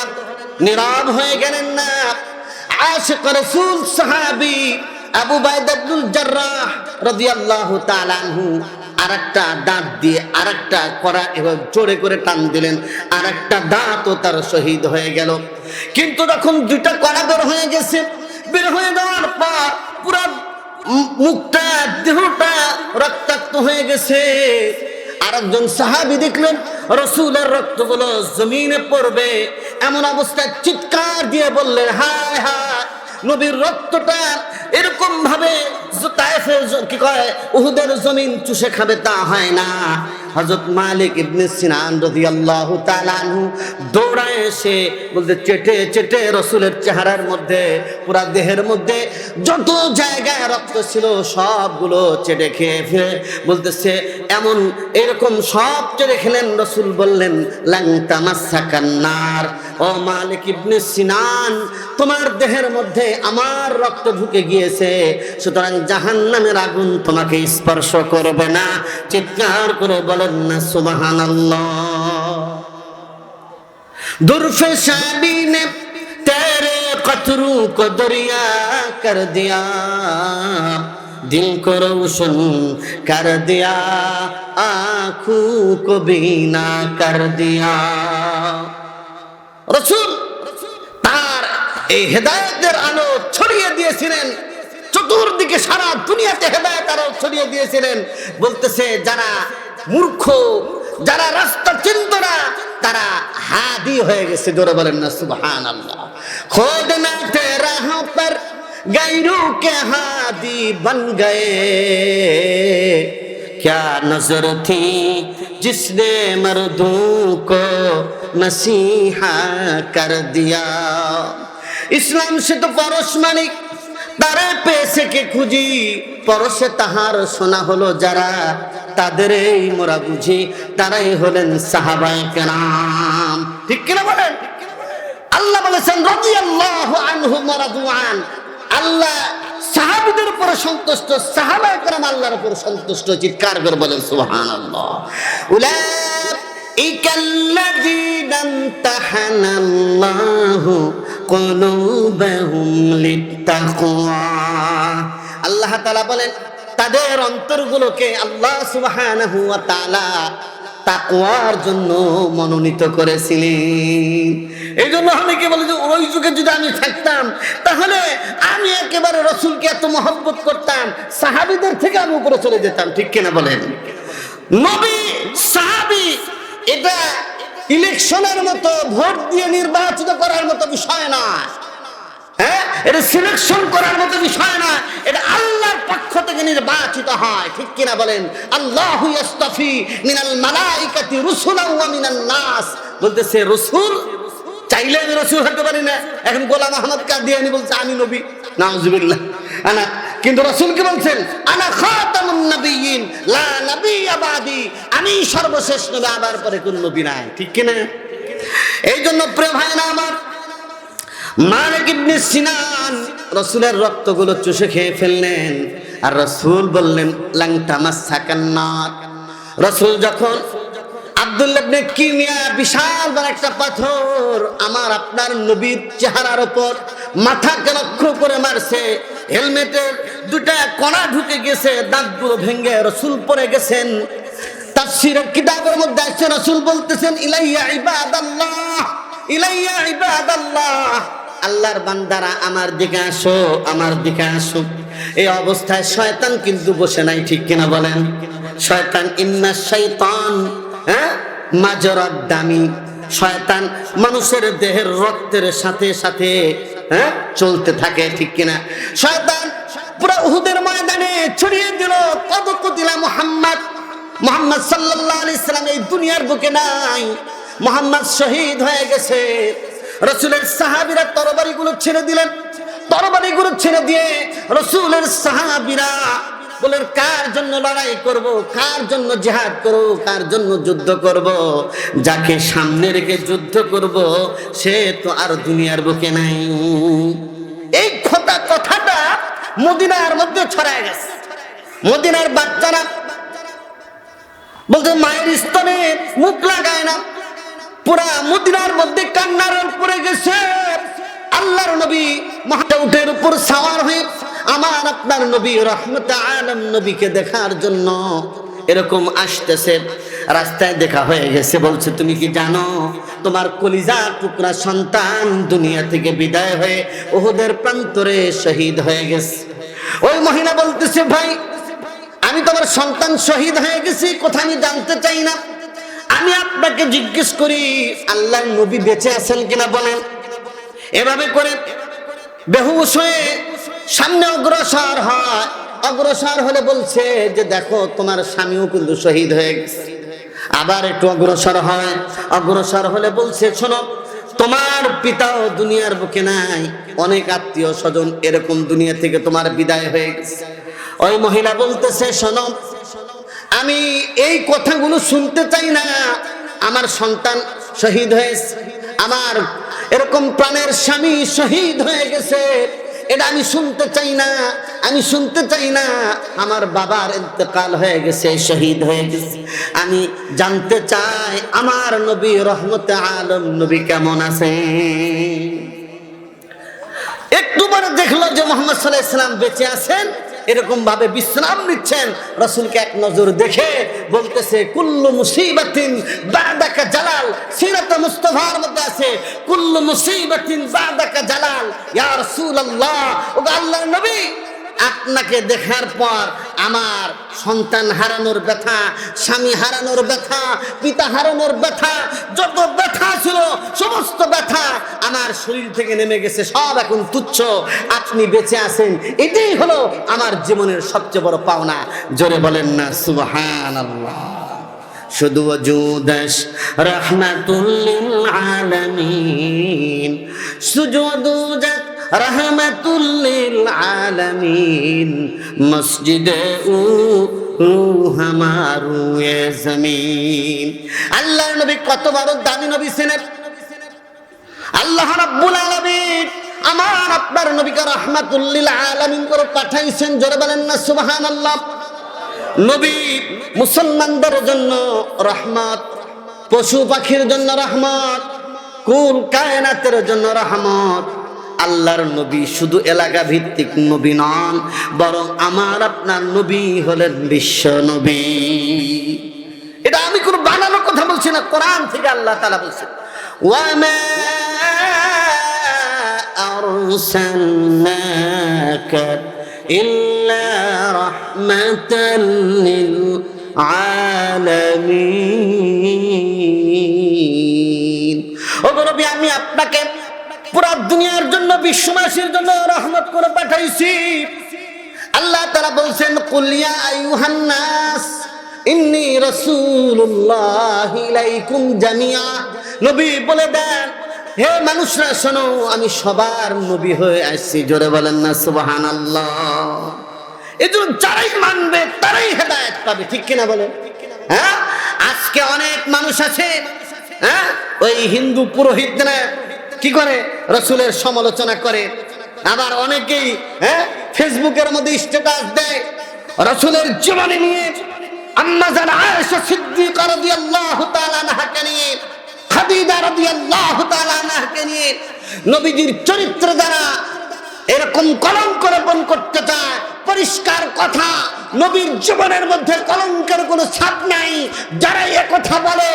A: নীরব হয়ে গেলেন না। আশিক রাসূল সাহাবী আবু উবাইদা ইবনুল জাররাহ রাদিয়াল্লাহু তাআলা আনহু আরেকটা দাঁত দিয়ে আরেকটা কড়া এভাবে জোরে করে টান দিলেন, আরেকটা দাঁতও তার শহীদ হয়ে গেল। কিন্তু যখন 2টা কড়া বের হয়ে গেছে, বের হয়ে যাওয়ার পর পুরো মুখটা, দেহটা রক্তাক্ত হয়ে গেছে। আরেকজন সাহাবী দেখলেন রাসূলের রক্তগুলো জমিনে পড়বে, এমন অবস্থায় চিৎকার দিয়ে বললেন, হায় হায়, নবীর রক্তটা এরকম ভাবে তায়েফের কি কয় উহুদের জমিন চুষে খাবে তা হয় না। হযরত মালিক ইবনে সিনান রাদিয়াল্লাহু তাআলা আনহু দৌড়ায় এসে বলতে চেটে চেটে রাসূলের চেহারার মধ্যে, পুরা দেহের মধ্যে যত জায়গায় রক্ত ছিল সবগুলো চেটে খেয়ে ফেলে বলতেছে, এমন এরকম সব চেটে খেলেন। রাসূল বললেন, লান তামাসসাকান নার, ও মালিক ইবনে সিনান, তোমার দেহের মধ্যে আমার রক্ত ঢুকে গিয়েছে, সুতরাং জাহান্নামের আগুন তোমাকে স্পর্শ করবে না। চিৎকার করে বলেন না সুবহানাল্লাহ। দুরফশানি নে তেরে কতরু কো দরিয়া কর দিয়া, दिल को रोशन कर दिया, आँखों को बीना कर दिया। রাসূল তার এই হেদায়েতের আলো ছড়িয়ে দিয়েছিলেন, চতুর্দিকে সারা দুনিয়াতে হেদায়েত আলো ছড়িয়ে দিয়েছিলেন। বলতেছে যারা মূর্খ, যারা রাস্তা চিনত না, তারা হাদি হয়ে গেছে। জোরে বলেন না সুবহানাল্লাহ। খুদ না তেরা রাহ পর गैरों के हादी बन गए, क्या नजर थी जिसने मर्दों को मसीहा कर दिया। इस्लाम से तो পরশ মানিক, তারে পেয়েছে কে খুঁজি, পরশে তাহার শোনা হলো যারা, তাদের এই মোরা বুঝি, তারাই হলেন সাহাবায়ে কেরাম। ঠিক কিনা বলেন? আল্লাহ বলেছেন রাদিয়াল্লাহু আনহুম ওয়া রাদওয়ান, আল্লাহ সাহাবীদের উপর সন্তুষ্ট, সাহাবায়ে কেরাম আল্লাহর উপর সন্তুষ্ট। চিৎকার করে বলেন সুবহানাল্লাহ। উলাইকাল্লাযীনা ইমতাহানাল্লাহু কুলুবাহুম লিত্তাকওয়া, আল্লাহ তাআলা বলেন তাদের অন্তরগুলোকে আল্লাহ সুবহানাহু ওয়া তাআলা তাকওয়ার জন্য মনোনীত করেছিলেন। এই জন্য অনেকে বলে যে ওই যুগে যদি আমি থাকতাম তাহলে আমি একেবারে রাসূলকে এত মহব্বত করতাম, সাহাবীদের থেকে আমি উপরে চলে যেতাম। ঠিক কিনা বলেন? নবী সাহাবী এটা ইলেকশনের মতো ভোট দিয়ে নির্বাচিত করার মতো বিষয় না, হ্যাঁ, এটা সিলেকশন করার মতো বিষয় না, এটা আল্লাহর পক্ষ থেকে নির্বাচিত হয়। ঠিক কিনা বলেন? আল্লাহু ইস্তাফি মিনাল মালাইকাতি রাসূলান ওয়া মিনান নাস, বলতেছে রাসূল চাইলে আমি রাসূল হতে পারি না। এখন গোলাম আহমদ কাদিয়ানী বলছে আমি নবী, নাউজুবিল্লাহ। কিন্তু রাসূল কি বলছেন? আনা খাতামুন নবিয়্যিন লা নাবিয়্যা বাদি, আমি সর্বশেষ নবী, আমার পরে কোন নবী নাই। ঠিক কিনা? এই জন্য প্রিয় ভাইরা আমার, মালিক ইবনে সিনান রাসূলের রক্তগুলো চুষে খেয়ে ফেললেন, আর রাসূল বললেন লাং তামাসসাকান নার। রাসূল যখন আব্দুল্লাহ ইবনে কিমিয়া বিশাল বড় একটা পাথর আমার আপনার নবীর চেহারার উপর মাথাকে লক্ষ্য করে মারছে, হেলমেটের দুটা কণা ঢুকে গেছে, দাঁতগুলো ভেঙে রাসূল পড়ে গেছেন। তাফসীরের কিতাবের মধ্যে আছে রাসূল বলতেছেন ইলাইয়া ইবাদাল্লাহ, ইলাইয়া ইবাদাল্লাহ, আল্লাহর বান্দারা আমার দিকে আসো, আমার দিকে আসো। এই অবস্থায় শয়তান কিন্তু বসে নাই। ঠিক কিনা বলেন? শয়তান ইন্না শাইতান মাজরাদ দামি, শয়তান মানুষের দেহের রক্তের সাথে সাথে চলতে থাকে। ঠিক কিনা? শয়তান পুরো উহুদের ময়দানে ছড়িয়ে দিল কত কতিলা মুহাম্মদ, মুহাম্মদ সাল্লাল্লাহু আলাইহি সাল্লাম এই দুনিয়ার বুকে নাই, মুহাম্মদ শহীদ হয়ে গেছে। রাসূলের সাহাবীরা তরবারিগুলো ছেড়ে দিলেন, তরবারিগুলো ছেড়ে দিয়ে রাসূলের সাহাবীরা বলেন কার জন্য লড়াই করব, কার জন্য জিহাদ করব, কার জন্য যুদ্ধ করব? যাকে সামনে রেখে যুদ্ধ করব সে তো আর দুনিয়ার বুকে নাই। এই কথাটা মদিনার মধ্যে ছড়ায় গেছে। মদিনার বাচ্চারা বলতে মায়ের স্তনে মুখ লাগায় না, পুরা মদিনার মধ্যে কান্নার পড়ে গেছে। আল্লাহর নবী উটের উপর সাওয়ার হয়ে আমার আপনার নবী রহমতে আলম নবীকে দেখার জন্য এরকম আসতেছে, রাস্তায় দেখা হয়ে গেছে। বলছে তুমি কি জানো তোমার কলিজা টুকরা সন্তান দুনিয়া থেকে বিদায় হয়ে উহুদের প্রান্তরে শহীদ হয়ে গেছে। ওই মহিলা বলতেছে ভাই আমি তোমার সন্তান শহীদ হয়ে গেছি, কোথায় আমি জানতে চাই না, আমি আপনাকে জিজ্ঞেস করি আল্লাহর নবী বেঁচে আছেন কিনা বলেন। এভাবে করে বেহুশ হয়ে সামনে অগ্রসর হয়, অগ্রসর হলে বলছে যে দেখো তোমার স্বামীও কিন্তু শহীদ হয়ে গেছে। আবার একটু অগ্রসর হয়, অগ্রসর হলে বলছে শোনো তোমার পিতাও দুনিয়ার বুকে নাই, অনেক আত্মীয় স্বজন এরকম দুনিয়া থেকে তোমার বিদায় হয়ে গেছে। ওই মহিলা বলতেছে শোনো আমি এই কথাগুলো শুনতে চাই না, আমার সন্তান শহীদ হয়েছে, আমার এরকম প্রাণের স্বামী শহীদ হয়ে গেছে, এটা আমি শুনতে চাই না, আমি শুনতে চাই না। আমার বাবার ইন্তেকাল হয়ে গেছে, শহীদ হয়ে গেছে, আমি জানতে চাই আমার নবী রহমতে আলম নবী কেমন আছে। একটু পরে দেখলো যে মুহাম্মদ সাল্লাল্লাহু আলাইহি ওয়াসাল্লাম বেঁচে আছেন, এরকম ভাবে বিশ্রাম নিচ্ছেন। রাসূলকে এক নজর দেখে বলতেছে কুল্লু মুসিবাতিন বাদাকা জালাল, সিরাতে মুস্তাফার মধ্যে আছে কুল্লু মুসিবাতিন বাদাকা জালাল। ইয়া রাসূলুল্লাহ, ও আল্লাহর নবী আপনাকে দেখার পর আমার সন্তান হারানোর ব্যথা, স্বামী হারানোর ব্যথা, পিতা হারানোর ব্যথা, যত ব্যথা ছিল সমস্ত ব্যথা আমার শরীর থেকে নেমে গেছে, সব এখন তুচ্ছ, আপনি বেঁচে আছেন, এটাই হলো আমার জীবনের সবচেয়ে বড় পাওনা। জোরে বলেন না সুবহানাল্লাহ। শুধু ওজুদাস রাহমাতুল লিল আলামিন, সুজুদুজাত রহমাতুল লিল আলামিন, মসজিদে হামারু এ জমিন। আল্লাহর নবী কত বড় দামি নবী ছিলেন। আল্লাহ রাব্বুল আলামিন আমার আপনার নবীকে রাহমাতুল লিল আলামিন করে পাঠাইছেন। জোরে বলেন না সুবহানাল্লাহ। নবী মুসলমানদের জন্য রহমত, পশু পাখির জন্য রহমত, কুল কায়নাতের জন্য রহমত, আল্লাহর নবী শুধু এলাকা ভিত্তিক নবী নন, বরং আমার আপনার নবী হলেন বিশ্ব নবী। এটা আমি কোনো বানানোর কথা বলছি না, কোরআন থেকে আল্লাহ তাআলা বলছেন, ওয়ামা আরসালনাকা ইল্লা রাহমাতাল লিল আলামিন। ও নবী, আমি আপনাকে পুরো দুনিয়ার জন্য, বিশ্ববাসীর জন্য রহমত করে পাঠাইছি। আল্লাহ তাআলা বলছেন, কুল ইয়া আইয়ুহান নাস ইন্নী রাসূলুল্লাহি ইলাইকুম জামিআ। নবী বলে দেন, হে মানুষরা শোনো, আমি সবার নবী হয়ে আসছি। জোরে বলেন না সুবহানাল্লাহ। এজন্য যারাই মানবে তারাই হেদায়েত পাবে, ঠিক কিনা বলেন? হ্যাঁ, আজকে অনেক মানুষ আছে, হ্যাঁ, ওই হিন্দু পুরোহিতরা কি করে, রাসূলের সমালোচনা করে। আবার অনেকেই ফেসবুকের মধ্যে স্ট্যাটাস দেয় রাসূলের জীবনী নিয়ে, আম্মা জান আয়েশা সিদ্দিকা রাদিয়াল্লাহু তাআলা আনহাকে নিয়ে, খাদিজা রাদিয়াল্লাহু তাআলা আনহাকে নিয়ে নবীজির চরিত্র দ্বারা এরকম কলঙ্ক রোপণ করতে চায়। পরিষ্কার কথা, নবীর জীবনের মধ্যে কলঙ্কের কোনো ছাপ নাই। যারাই একথা বলে,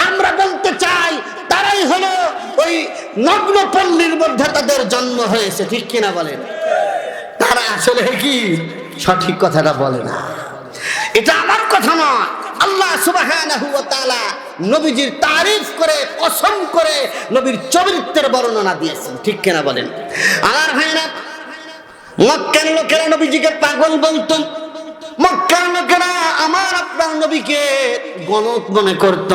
A: আমরা বলতে চাই তারাই হলো ওই নগ্ন পল্লীর মধ্যে তাদের জন্ম হয়েছে, ঠিক কিনা বলেন? তারা আসলে কি সঠিক কথাটা বলে না। এটা আমার কথা নয়, আল্লাহ সুবহানাহু ওয়া তাআলা নবীজির তারিফ করে, কসম করে নবীর চরিত্রের বর্ণনা দিয়েছেন, ঠিক কিনা বলেন? আমার ভাইরা, মক্কার লোকেরা নবীজিকে পাগল বলতো। মক্কার লোকেরা আমার আপনার নবীকে গণক মনে করত।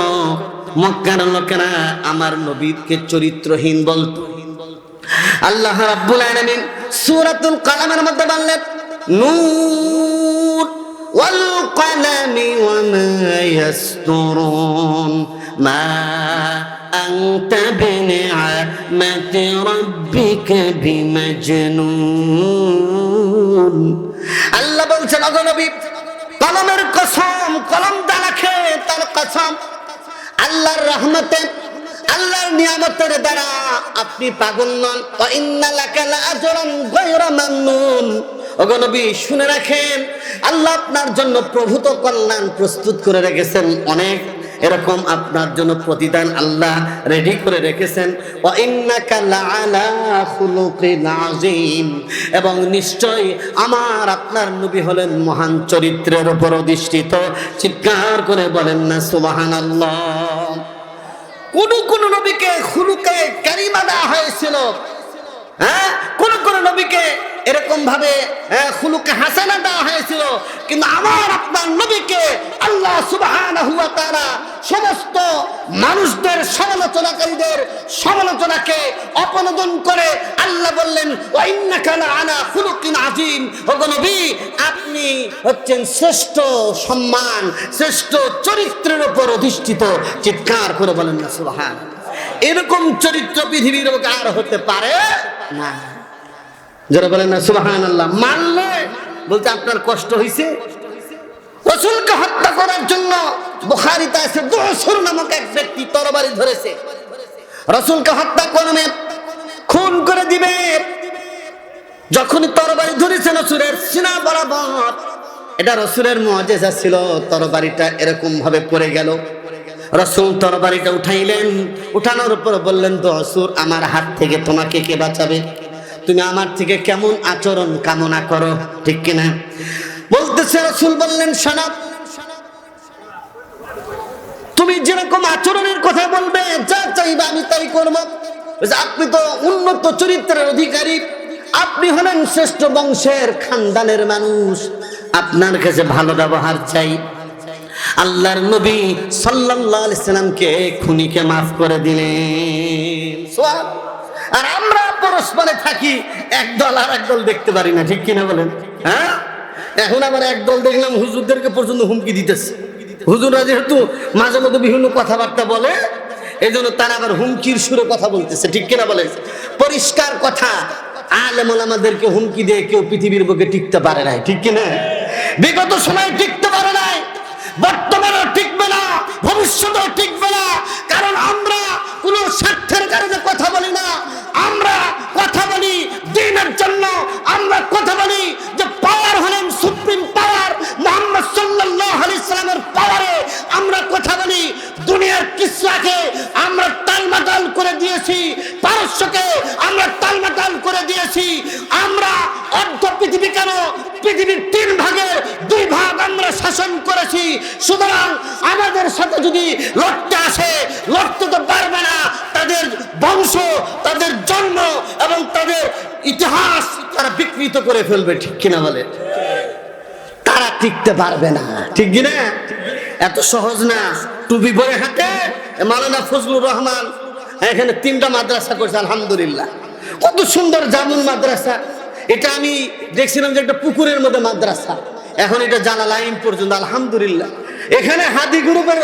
A: মক্কার লোকেরা আমার নবীকে চরিত্রহীন বলতো। আল্লাহ রাব্বুল আলামিন সূরাতুল কালামের মধ্যে বললেন, নূর ওয়াল কালামি ওয়া মা ইয়াসতুরুন মা আনতা বিনিআমাতি রাব্বিকা বিমাজনুন। আল্লাহ বলছেন, ওগো নবী, কলমের কসম, কলম যা রাখে তার কসম, আল্লাহর রহমতে, আল্লাহর নিয়ামতের দ্বারা আপনি পাগল নন। ওয়া ইন্না লাকা লাআজরান গায়রা মামনুন। ওগো নবী, শুনে রাখেন, আল্লাহ আপনার জন্য প্রভূত কল্যাণ প্রস্তুত করে রেখেছেন। অনেক এরকম আপনার জন্য প্রতিদান আল্লাহ রেডি করে রেখেছেন। ওয়া ইন্নাকা লাআলা খুলুকিন আযীম। এবং নিশ্চয়ই আমার আপনার নবী হলেন মহান চরিত্রের উপর অধিষ্ঠিত। চিৎকার করে বলেন না সুবহানাল্লাহ। কোন নবীকে খুলুকে কারিমা দেওয়া হয়েছিল, হ্যাঁ, কোন নবীকে এরকম ভাবে খুলুকে হাসানা দেওয়া হয়েছিল, কিন্তু আমার আপনার নবীকে আল্লাহ সুবহানাহু ওয়া তাআলা সমস্ত মানুষদের, সমালোচনাকারীদের সমালোচনাকে অপনোদন করে আল্লাহ বললেন, ওয়া ইন্নাকা লাআলা খুলুকিন আযীম। ওগো নবী, আপনি হচ্ছেন শ্রেষ্ঠ সম্মান, শ্রেষ্ঠ চরিত্রের উপর অধিষ্ঠিত। চিৎকার করে বলেন না সুবহানাল্লাহ। এরকম চরিত্র পৃথিবীর বুকে আর হতে পারে না। যারা বলেন না সুবহানাল্লাহ। মানলে বলতে আপনার কষ্ট হয়েছে? রাসূলকে হত্যা করার জন্য বুখারীতে আছে, দুসুর নামক এক ব্যক্তি তরবারি ধরেছে, রাসূলকে হত্যা করবে, খুন করে দিবে। যখনই তরবারি ধরেছে রাসূলের সিনা বরাবর, এটা রাসূলের মুআজিজা ছিল, তরবারিটা এরকম ভাবে পড়ে গেল। রাসূল তরবারিটা উঠাইলেন, উঠানোর পর বললেন, দুসুর, আমার হাত থেকে তোমাকে কে বাঁচাবে? তুমি আমার থেকে কেমন আচরণ কামনা করো, ঠিক কিনা? বলতেছে, রাসূল বললেন, শোনো, তুমি যেরকম আচরণের কথা বলবে, যা চাইবে আমি তাই করব। আপনি তো উন্নত চরিত্রের অধিকারী, আপনি হলেন শ্রেষ্ঠ বংশের খানদানের মানুষ, আপনার কাছে ভালো ব্যবহার চাই। আল্লাহর নবী সাল্লাল্লাহু আলাইহি সাল্লামকে খুনিকে মাফ করে দিলেন। আর আমরা পরস্পরে থাকি, এক দল আর এক দল দেখতে পারি না, ঠিক কিনা বলেন? হ্যাঁ, এখন আবার এক দল দেখলাম হুজুরদেরকে পর্যন্ত হুমকি দিতেছে। হুজুররা যেহেতু মাঝে মধ্যে বিভিন্ন কথাবার্তা বলে, এই জন্য তারা আবার হুমকির সুরে কথা বলতেছে, ঠিক কিনা বলেন? পরিষ্কার কথা, আলেম ওলামাদেরকে হুমকি দিয়ে কেউ পৃথিবীর বুকে টিকতে পারে নাই, ঠিক কিনা? বিগত সময় টিকতে পারে নাই, বর্তমানেও টিকবে না, ভবিষ্যতেও টিকবে না। কারণ আমরা কোনো স্বার্থের কারণে কথা বলি না, আমরা কথা বলি আমরা কথা বলি যে পাওয়ার হলেন সুপ্রিম পাওয়ার, মুহাম্মদ সাল্লাল্লাহু আলাইহি সাল্লামের পাওয়ারে আমরা কথা বলি। দুনিয়ার কিসরাকে আমরা টালমাটাল করে দিয়েছি, পারস্যকে আমরা টালমাটাল করে দিয়েছি। আমরা অর্ধ পৃথিবী কেন, পৃথিবীর 3 ভাগের 2 ভাগ আমরা শাসন করেছি। সুতরাং আমাদের সাথে যদি লড়তে আসে, লড়তে তো পারবে না। তাদের বংশ, তাদের জন্ম এবং তাদের ইতিহাস তারা বিকৃত করে ফেলবে, ঠিক কিনা বলে? তারা টিকতে পারবে না, ঠিক কিনা? এত সহজ না। টুপি পরে হাঁটে মাওলানা ফজলুর রহমান এখানে 3টা মাদ্রাসা করছে, আলহামদুলিল্লাহ। কত সুন্দর জামুল মাদ্রাসা। এটা আমি দেখছিলাম যে একটা পুকুরের মধ্যে মাদ্রাসা, এখন এটা জালালাইন পর্যন্ত, আলহামদুলিল্লাহ। এখানে হাদি গ্রুপের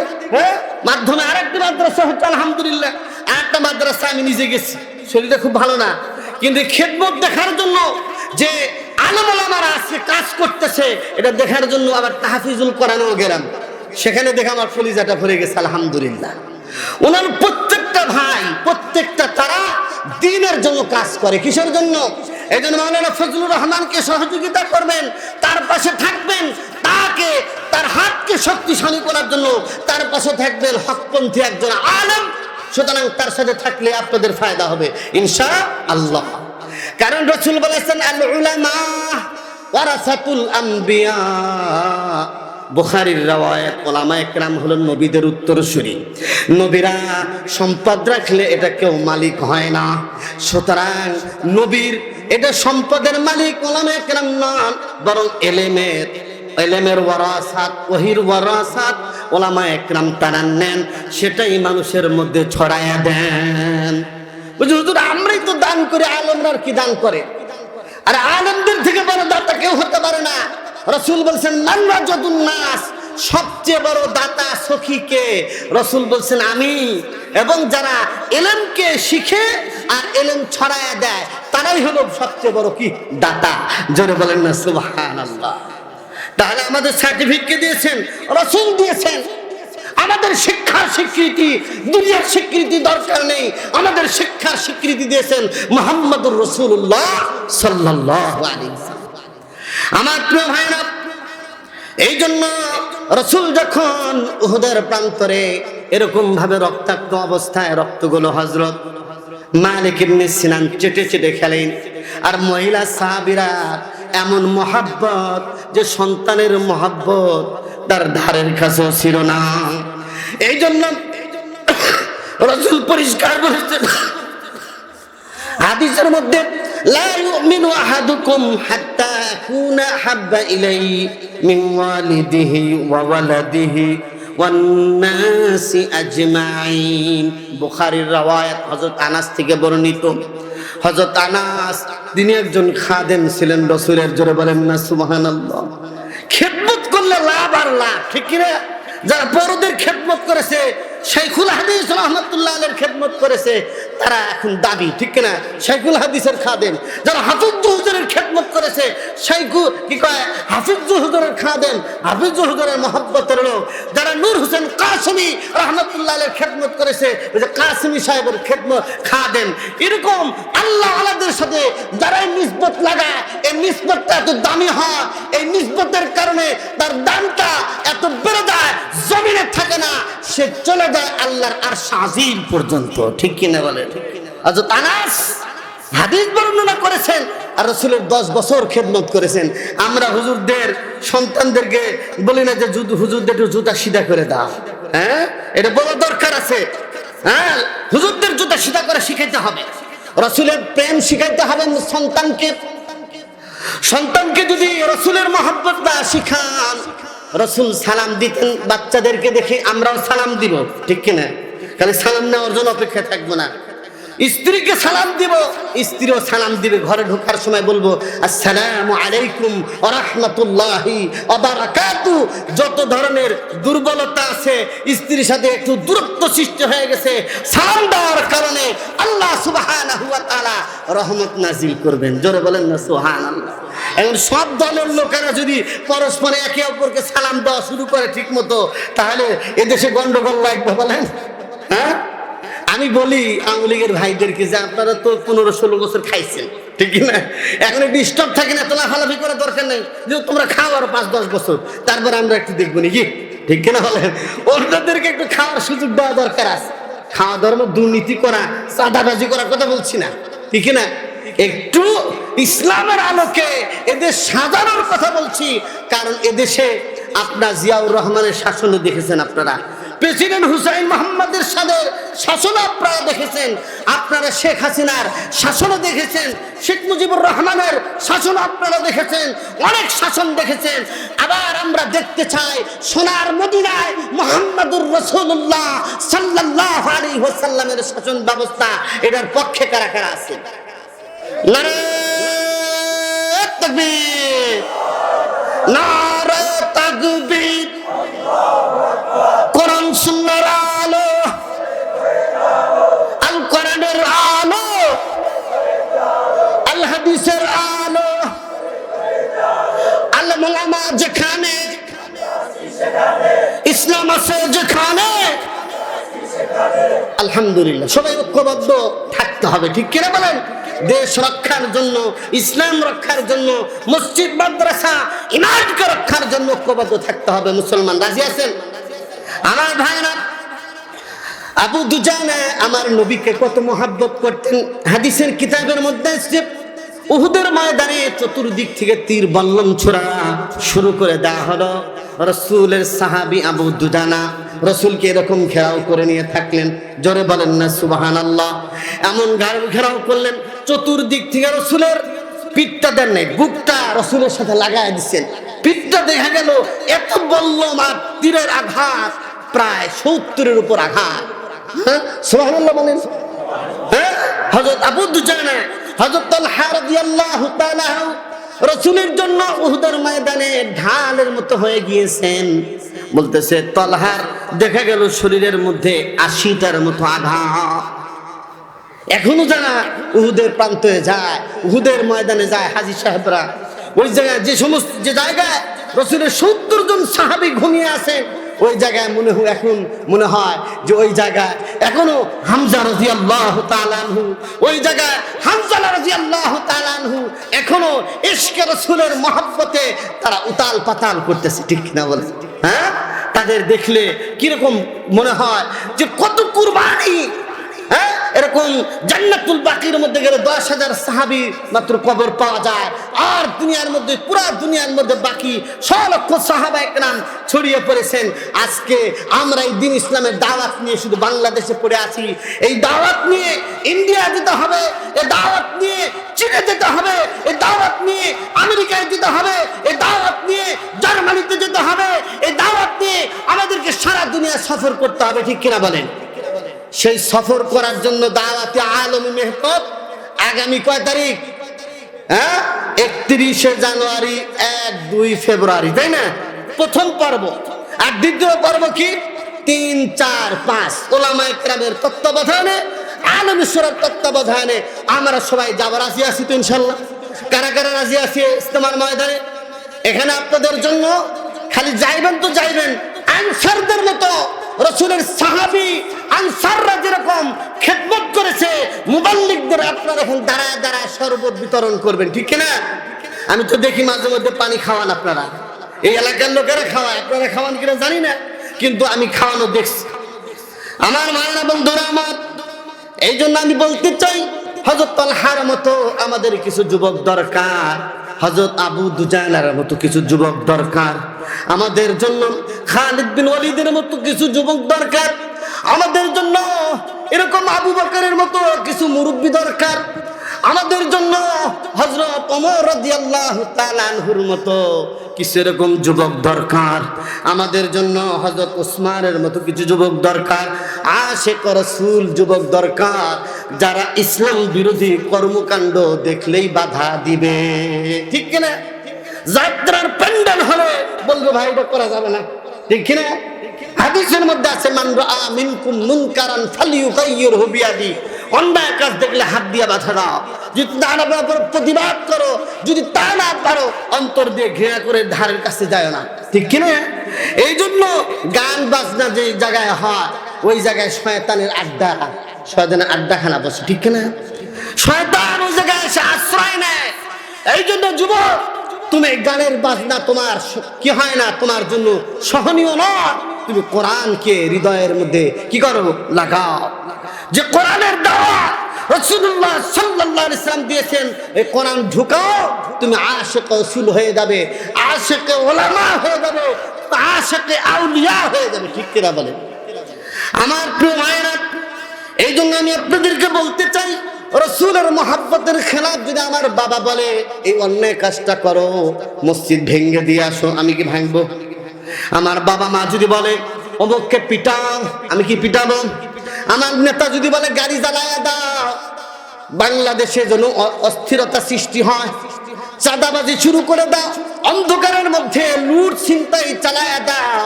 A: মাধ্যমে আরেকটা মাদ্রাসা হচ্ছে, আলহামদুলিল্লাহ। আরেকটা মাদ্রাসা আমি নিজে গেছি, শরীরটা খুব ভালো না, কিন্তু খেদমত দেখার জন্য যে আলেম ওলামারা আজকে কাজ করতেছে এটা দেখার জন্য আবার তাহফিজুল কোরআনও গেলাম। সেখানে দেখে আমার কলিজাটা ভরে গেছে, আলহামদুলিল্লাহ। ওনার প্রত্যেকটা ভাই, প্রত্যেকটা তারা দ্বীনের জন্য কাজ করে। কিসের জন্য? এই জন্য মাওলানা ফজলুর রহমানকে সহযোগিতা করবেন, তার পাশে থাকবেন, তাকে তার হাতকে শক্তিশালী করার জন্য তার পাশে থাকবেন হকপন্থী একজন আলেম। সুতরাং তার সাথে থাকলে আপনাদের ফায়দা হবে ইনশাআল্লাহ। কারণ রাসূল বলেছেন আল উলামা ওয়ারাসাতুল আম্বিয়া। বুখারীর রওয়ায়াত, ওলামায়ে কেরাম হলেন নবীদের উত্তরসূরি। নবীরা সম্পদ রাখলে এটা কেউ মালিক হয় না। সুতরাং নবীর এটা সম্পদের মালিক ওলামায়ে কেরাম নন, বরং এলেমের ওয়ারাসাত, ওহীর ওয়ারাসাত ওলামায়ে কেরাম তারা নেন, সেটাই মানুষের মধ্যে ছড়ায়া দেন। হুজুর আমরাই তো দান করি, আলেমরা কি দান করে? আর আলেমদের থেকে বড় দাতা কেউ হতে পারে না। রাসূল বলছেন মান রাজাতুন নাস, সবচেয়ে বড় দাতা সখী কে? রাসূল বলছেন আমি। এবং যারা ইলমকে শিখে আর ইলম ছড়ায়া দেয় তারাই হলো সবচেয়ে বড় কি? দাতা। জোরে বলেন না সুবহানাল্লাহ। তাহলে আমাদের সার্টিফিকেট দিয়েছেন রাসূল, দিয়েছেন। আমাদের শিক্ষার স্বীকৃতি, দুনিয়ার স্বীকৃতি দরকার নেই, আমাদের শিক্ষার স্বীকৃতি দিয়েছেন মুহাম্মদুর রাসূলুল্লাহ সাল্লাল্লাহু আলাইহি ওয়াসাল্লাম। আমার প্রিয় ভাইরা, এই জন্য রাসূল যখন উহুদের প্রান্তরে এরকম ভাবে রক্তাক্ত অবস্থায় রক্তগুলো হযরত মালিক ইবনে সিনান চেটে চেটে খেলেন, আর মহিলা সাহাবীরা এমন মহাব্বত যে সন্তানের মহাব্বত তার ধারের কাছেও ছিল না। এই জন্য রাসূল পরিষ্কার বলেছেন হাদিসের মধ্যে, লা ইউমিনু আহাদুকুম হাত্তা আকুনা হাব্বা ইলাইহি মিন ওয়ালিদিহি ওয়া ওয়ালাদিহি ওয়ান নাসি আজমাইন। বুখারীর রওয়ায়াত, হযরত আনাস থেকে বর্ণিত। হযরত আনাস তিনি একজন খাদেম ছিলেন রাসূলের। জোরে বলেন না সুবহানাল্লাহ। খেদমত করলে লাভ আর লাভ, ঠিক কি না? যারা বড়দের খেদমত করেছে, শাইখুল হাদিস রাহমাতুল্লাহ আলাইহির খেদমত করেছে, তারা এখন দাবি, ঠিক কিনা, শাইখুল হাদিসের খাদেম। যারা হাফিজ হুজুরের খেদমত করেছে, হাফিজ হুজুরের খাদেম, হাফিজ হুজুরের মহব্বতের লোক। যারা নূর হোসেন কাসেমি রাহমাতুল্লাহ আলাইহির খেদমত করেছে, ওই যে কাসেমি সাহেবের খেদমত খাদেম। এরকম আল্লাহ আলাদের সাথে যারা নিসবত লাগায়, এই নিসবতটা এত দামি হয়, এই নিসবতের কারণে তার দামটা এত বেড়ে যায়, জমিনে থাকে না, সে চলে যায় আল্লাহর আরশ আজিম পর্যন্ত, ঠিক কিনা বলে? হযরত আনাস হাদিস বর্ণনা করেছেন আর রাসূলের 10 বছর খেদমত করেছেন। আমরা হুজুরদের সন্তানদেরকে বলি না যে হুজুরদের একটু জুতা সিধা করে দাও, হ্যাঁ, এটা বড় দরকার আছে। হ্যাঁ, হুজুরদের জুতা সিধা করে শিখাইতে হবে, রাসূলের প্রেম শিখাইতে হবে সন্তানকে। সন্তানকে যদি রাসূলের মহব্বত না শিখান, রাসূল সালাম দিতেন বাচ্চাদেরকে দেখে আমরাও সালাম দিব, ঠিক কিনা? খালি সালাম নেওয়ার জন্য অপেক্ষা থাকবো না। স্ত্রীকে সালাম দিব, স্ত্রীও সালাম দিবে। ঘরে ঢোকার সময় বলবো আসসালামু আলাইকুম ওয়া রাহমাতুল্লাহি ওয়া বারাকাতু। যত ধরনের দুর্বলতা আছে, স্ত্রীর সাথে একটু দূরত্ব সৃষ্টি হয়ে গেছে, সালাম দেওয়ার কারণে আল্লাহ সুবহানাহু ওয়া তাআলা রহমত নাজিল করবেন। জোরে বলেন না সুবহানাল্লাহ। এখন সব দলের লোকেরা যদি পরস্পরে একে অপরকে সালাম দেওয়া শুরু করে ঠিক মতো, তাহলে এদেশে গন্ডগোল লাগবে, বলেন? হ্যাঁ, আমি বলি আওয়ামী লীগের ভাইদেরকে যে আপনারা তো 15-16 বছর খাইছেন, ঠিক না? এখন একটু স্টপ থাকে না, তোলা ফালাফি করার দরকার নেই, যে তোমরা খাও আরো 5-10 বছর, তারপর আমরা একটু দেখবো নাকি, ঠিক কিনা বলেন? অন্যদেরকে একটু খাওয়ার সুযোগ দেওয়া দরকার আছে। খাওয়া ধর্ম দুর্নীতি করা, চাঁদাবাজি করার কথা বলছি না, ঠিক না? একটু ইসলামের আলোকে এদের সাজানোর কথা বলছি। কারণ এদেশে আপনার জিয়াউর রহমানের শাসনে দেখেছেন আপনারা, প্রেসিডেন্ট হুসাইন মোহাম্মদের সাথে শাসন আপনারা দেখেছেন, আপনারা শেখ হাসিনার শাসনও দেখেছেন, শেখ মুজিবুর রহমানের শাসন আপনারা দেখেছেন, অনেক শাসন দেখেছেন। আবার আমরা দেখতে চাই সোনার মদিনায় মুহাম্মাদুর রাসূলুল্লাহ সাল্লাল্লাহু আলাইহি ওয়াসাল্লামের শাসন ব্যবস্থা, এটার পক্ষে কারা কারা আছে? নারে তাকবীর, নারে তাকবীর। কোরআন সুন্নাহর আলো, আল কোরআনের আলো, আল হাদিসের আলো, আল উলামা যেখানে, ইসলাম আছে যেখানে, আলহামদুলিল্লাহ সবাই ঐক্যবদ্ধ থাকতে হবে, ঠিক কিনা বলেন? দেশ রক্ষার জন্য, ইসলাম রক্ষার জন্য, মসজিদ মাদ্রাসা ইমানকে রক্ষার জন্য ঐক্যবদ্ধ থাকতে হবে। মুসলমান রাজি আছেন? আমার ভাইরা, আবু দুজানা আমার নবীকে কত মহব্বত করতেন। হাদিসের কিতাবের মধ্যে আসছে উহুদের ময়দানে চতুর্দিক থেকে তীর বল্লম ছোড়া শুরু করে দেওয়া হলো। রাসূলের সাহাবী আবু দুজানা রাসূলকে এরকম ঘেরাও করে নিয়ে থাকলেন, জোরে বলেন না সুবহানাল্লাহ। এমন ঘেরাও করলেন, চতুর্দিক থেকে রাসূলের পিঠটা দেন নাই, বুকটা রাসূলের সাথে লাগায় দিচ্ছেন। পিঠটা দেখা গেল এত বল্লম আর তীরের আঘাত, প্রায় 70-এর উপর আঘাত। হ্যাঁ সুবহানাল্লাহ বলেন। হ্যাঁ, হযরত আবু দুজানা, হযরত তালহা রাদিয়াল্লাহু তাআলা রাসূলের জন্য উহুদের ময়দানে ঢালের মতো হয়ে গিয়েছেন। বলতেছে তালহার দেখা গেল শরীরের মধ্যে 80টার মতো আঘাত। এখনো যারা উহুদের প্রান্তে যায়, উহুদের ময়দানে যায় হাজী সাহেবরা, ওই জায়গায় যে জায়গায় রাসূলের 70 জন সাহাবী ঘুমিয়ে আছেন, ওই জায়গায় এখন মনে হয় যে ওই জায়গায় এখনো হামজা রাদিয়াল্লাহু তাআলা আনহু, ওই জায়গায় হামজা রাদিয়াল্লাহু তাআলা আনহু এখনো ইশকে রাসূলের মহব্বতে তারা উতাল পাতাল করতেছে, ঠিক কিনা বলে? হ্যাঁ, তাদের দেখলে কিরকম মনে হয় যে কত কুরবানি। হ্যাঁ, এরকম জান্নাতুল বাকির মধ্যে গেলে 10,000 সাহাবী মাত্র কবর পাওয়া যায়, আর দুনিয়ার মধ্যে, পুরা দুনিয়ার মধ্যে বাকি 100 লক্ষ সাহাবা একরাম ছড়িয়ে পড়েছেন। আজকে আমরা এই দিন ইসলামের দাওয়াত নিয়ে শুধু বাংলাদেশে পড়ে আছি। এই দাওয়াত নিয়ে ইন্ডিয়া যেতে হবে, এই দাওয়াত নিয়ে চীনে যেতে হবে, এই দাওয়াত নিয়ে আমেরিকায় যেতে হবে, এই দাওয়াত নিয়ে জার্মানিতে যেতে হবে, এই দাওয়াত নিয়ে আমাদেরকে সারা দুনিয়া সফর করতে হবে, ঠিক কিনা বলেন? সেই সফর করার জন্য দাওয়াতে আলমী মেহনত আগামী কয় তারিখ? হ্যাঁ, 31শে জানুয়ারি, 1-2 ফেব্রুয়ারি, তাই না? প্রথম পর্ব। আর দ্বিতীয় পর্ব কি? 3, 4, 5 ওলামায়ে কেরামের তত্ত্বাবধানে, আলমী শূরার তত্ত্বাবধানে আমরা সবাই যাব। রাজি আছি তো ইনশাল্লাহ? কারা কারা রাজি আছি ইজতেমার ময়দানে? এখানে আপনাদের জন্য খালি যাইবেন তো যাইবেন আনসারদের মতো। রাসূলের সাহাবী আনসাররা যেরকম খেদমত করেছে, মুবাল্লিগদের আপনারা এখন দাঁড়ায় দাঁড়ায় শরবত বিতরণ করবেন, ঠিক না? আমি তো দেখি মাঝে মধ্যে পানি খাওয়ান আপনারা, এই এলাকার লোকেরা খাওয়ায়, আপনারা খাওয়ান কিনা জানি না, কিন্তু আমি খাওয়ানো দেখছি। আমার মায়েরা বন্ধুরা আমার, এই জন্য আমি বলতে চাই হযরত তালহার মতো আমাদের কিছু যুবক দরকার, হযরত আবু দুজানার মতো কিছু যুবক দরকার আমাদের জন্য, খালিদ বিন ওয়ালিদের মতো কিছু যুবক দরকার আমাদের জন্য, এরকম আবু বকরের মতো কিছু মুরব্বী দরকার আমাদের জন্য, হযরত ওমর রাদিয়াল্লাহু তাআলা আনহুর মতো কিছু এরকম যুবক দরকার আমাদের জন্য, হযরত ওসমানের মতো কিছু যুবক দরকার, আশিক রাসূল যুবক দরকার, যারা ইসলাম বিরোধী কর্মকাণ্ড দেখলেই বাধা দিবে, ঠিক কিনা? যাত্রার প্যান্ডেল হলে বলবো ভাই এটা করা যাবে না, ঠিক কিনা? হাদিসের মধ্যে আছে মান রাআ মিনকুম মুনকারান ফালিয়ুগাইয়িরহু বিয়াদি, অন্যায় কাজ দেখলে হাত দিয়ে বাধা দাও, যদি তা না পারো প্রতিবাদ করো, যদি তা না পারো অন্তর দিয়ে ঘৃণা করে ধারের কাছে যায় না, ঠিক কিনা? এই জন্য গান বাজনা যে জায়গায় হয় ওই জায়গায় শয়তানের আড্ডা, শয়তানের আড্ডাখানা বসে, ঠিক কিনা? শয়তান ওই জায়গায় এসে আশ্রয় নেয়। এই জন্য যুবক, তুমি গানের বাজনা তোমার কি হয় না, তোমার জন্য সহনীয় নয়। তুমি কোরআনকে হৃদয়ের মধ্যে কি করো, লাগাও। যে কোরআনের দাওয়াত রাসূলুল্লাহ সাল্লাল্লাহু আলাইহি ওয়াসাল্লাম দিয়েছেন, এই কোরআন ঢুকাও, তুমি আশিক রাসূল হয়ে যাবে, আশিক উলামা হয়ে যাবে, আশিক আউলিয়া হয়ে যাবে। ঠিক কিনা বলেন আমার প্রিয় ভাইরা? এই জন্য আমি আপনাদেরকে বলতে চাই, রাসূলের মহব্বতের খেলাফ যদি আমার বাবা বলে এই অন্যায় কাজটা করো, মসজিদ ভেঙে দিয়ে আসো, আমি কি ভাঙবো? আমার বাবা মা যদি বলে অমুককে পিটাও, আমি কি পিটাবো? আমার নেতা যদি বলে গাড়ি জ্বালায়া দাও, বাংলাদেশে যেন অস্থিরতা সৃষ্টি হয়, চাঁদাবাজি শুরু করে দাও, অন্ধকারের মধ্যে লুট ছিনতাই চালায়া দাও,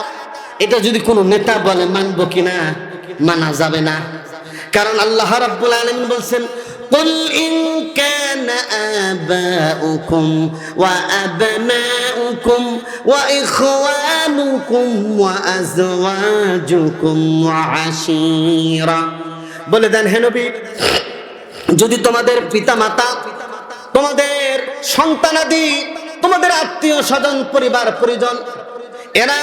A: এটা যদি কোনো নেতা বলে, মানবো কিনা? মানা যাবে না। কারণ আল্লাহ রাব্বুল আলামিন বলছেন, কুল ইন কানা আবাউকুম ওয়া আবনাউকুম ওয়া ইখওয়ানুকুম ওয়া আজওয়াজুকুম ওয়া আশীরা, বলে দেন হে নবী, যদি তোমাদের পিতামাতা, তোমাদের সন্তানাদি, তোমাদের আত্মীয় স্বজন, পরিবার পরিজন, এরা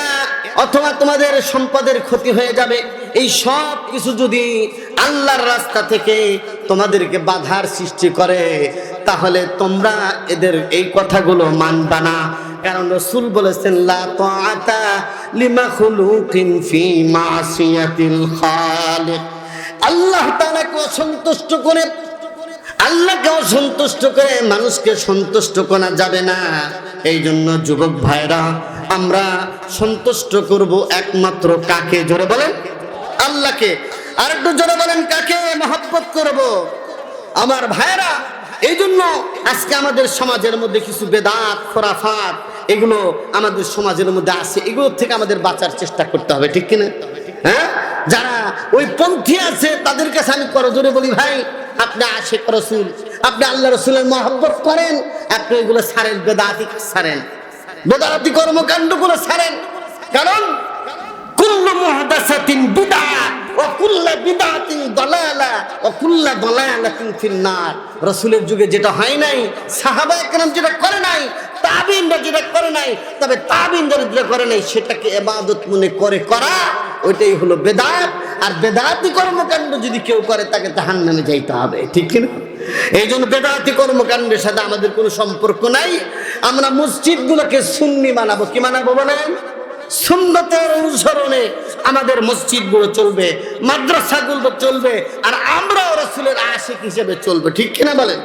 A: অথবা তোমাদের সম্পদের ক্ষতি হয়ে যাবে, এই সব কিছু যদি আল্লাহর রাস্তা থেকে তোমাদেরকে বাধার সৃষ্টি করে, তাহলে তোমরা এদের এই কথাগুলো মানবা না। কারণ রাসূল বলেছেন, লা তাআতা লিমাখলুকিন ফি মাসিয়াতিল খালিক। আল্লাহ তাআলাকে অসন্তুষ্ট করে, আল্লাহকে অসন্তুষ্ট করে মানুষকে সন্তুষ্ট করা যাবে না। এই জন্য যুবক ভাইরা, আমরা সন্তুষ্ট করব একমাত্র কাকে? জোরে বলেন, আল্লাহকে। আর একটু জোরে বলেন, কাকে মহব্বত করব? আমার ভাইরা, এই জন্য আজকে আমাদের সমাজের মধ্যে কিছু বেদাত, খোরাফাত, এগুলো আমাদের সমাজের মধ্যে আছে, এগুলো থেকে আমাদের বাঁচার চেষ্টা করতে হবে। ঠিক কিনা? হ্যাঁ, যারা ওই পন্থী আছে তাদের কাছে আমি করজোরে বলি, ভাই আপনি আশিক রাসূল, আপনি আল্লাহ রাসূলের মহব্বত করেন, আপনি এগুলো ছাড়েন, বেদাতি ছাড়েন, বেদাতি কর্মকাণ্ডগুলো ছাড়েন। কারণ কুল্লু মুহদাসাতিন বিদআহ ওয়া কুল্লু বিদআতিন দালালা ওয়া কুল্লু দালালাতিন ফিন্নার। রাসূলের যুগে যেটা হয় নাই, সাহাবায়ে কেরাম যেটা করে নাই, তাবিঈনরা যেটা করে নাই, তবে তাবিঈনরা যেটা করে নাই সেটাকে ইবাদত মনে করে করা, ওইটাই হলো বেদাত। আর বেদাতি কর্মকাণ্ড যদি কেউ করে তাকে জাহান্নামে যাইতে হবে। ঠিক কি না? এই জন্য বেদাতি কর্মকাণ্ডের সাথে আমাদের কোনো সম্পর্ক নাই। আমরা মসজিদগুলোকে সুন্নি বানাবো। কি বানাবো বলেন? সুন্নতের অনুসরণে আমাদের মসজিদগুলো চলবে, মাদ্রাসাগুলো চলবে, আর আমরাও রাসূলের আশিক হিসেবে চলবে। ঠিক কিনা বলেন?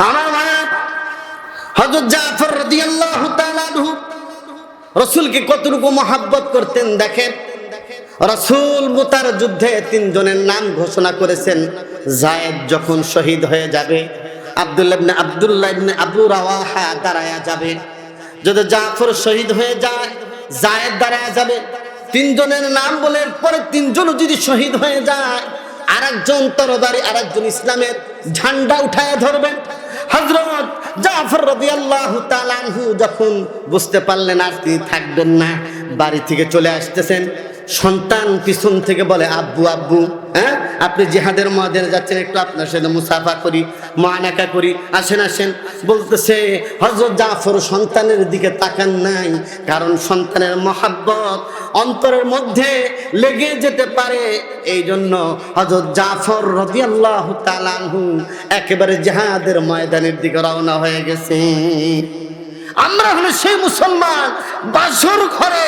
A: আমার ভাই হযরত জাফর রাদিয়াল্লাহু তাআলা আনহু রাসূলকে কতটুকু মহব্বত করতেন দেখেন। রাসূল মুতার যুদ্ধে 3 জনের নাম ঘোষণা করেছেন। যায়েদ যখন শহীদ হয়ে যাবে, আব্দুল্লাহ ইবনে আবু রাওয়াহা দাঁড়ায়া যাবে। যদি জাফর শহীদ হয়ে যায়, যায়েদ দাঁড়ায়া যাবে। 3 জনের নাম বলে পরে 3 জন যদি শহীদ হয়ে যায়, আরেকজন তরবারি, আরেকজন ইসলামের ঝান্ডা উঠায় ধরবেন। হযরত জাফর রাদিয়াল্লাহু তাআলা আনহু যখন বুঝতে পারলেন আর তিনি থাকবেন না, বাড়ি থেকে চলে আসতেছেন, সন্তান পিছন থেকে বলে, আব্বু আব্বু, হ্যাঁ আপনি জিহাদের ময়দানে যাচ্ছেন, একটু আপনার সাথে মুসাফা করি, মুআনাকা করি, আসেন আসেন। বলতেছে হযরত জাফর সন্তানের দিকে তাকান নাই, কারণ সন্তানের মহব্বত অন্তরের মধ্যে লেগে যেতে পারে। এই জন্য হযরত জাফর রাদিয়াল্লাহু তাআলা আনহু একেবারে জিহাদের ময়দানের দিকে রওনা হয়ে গেছে। আমরা হলো সেই মুসলমান, বাসর ঘরে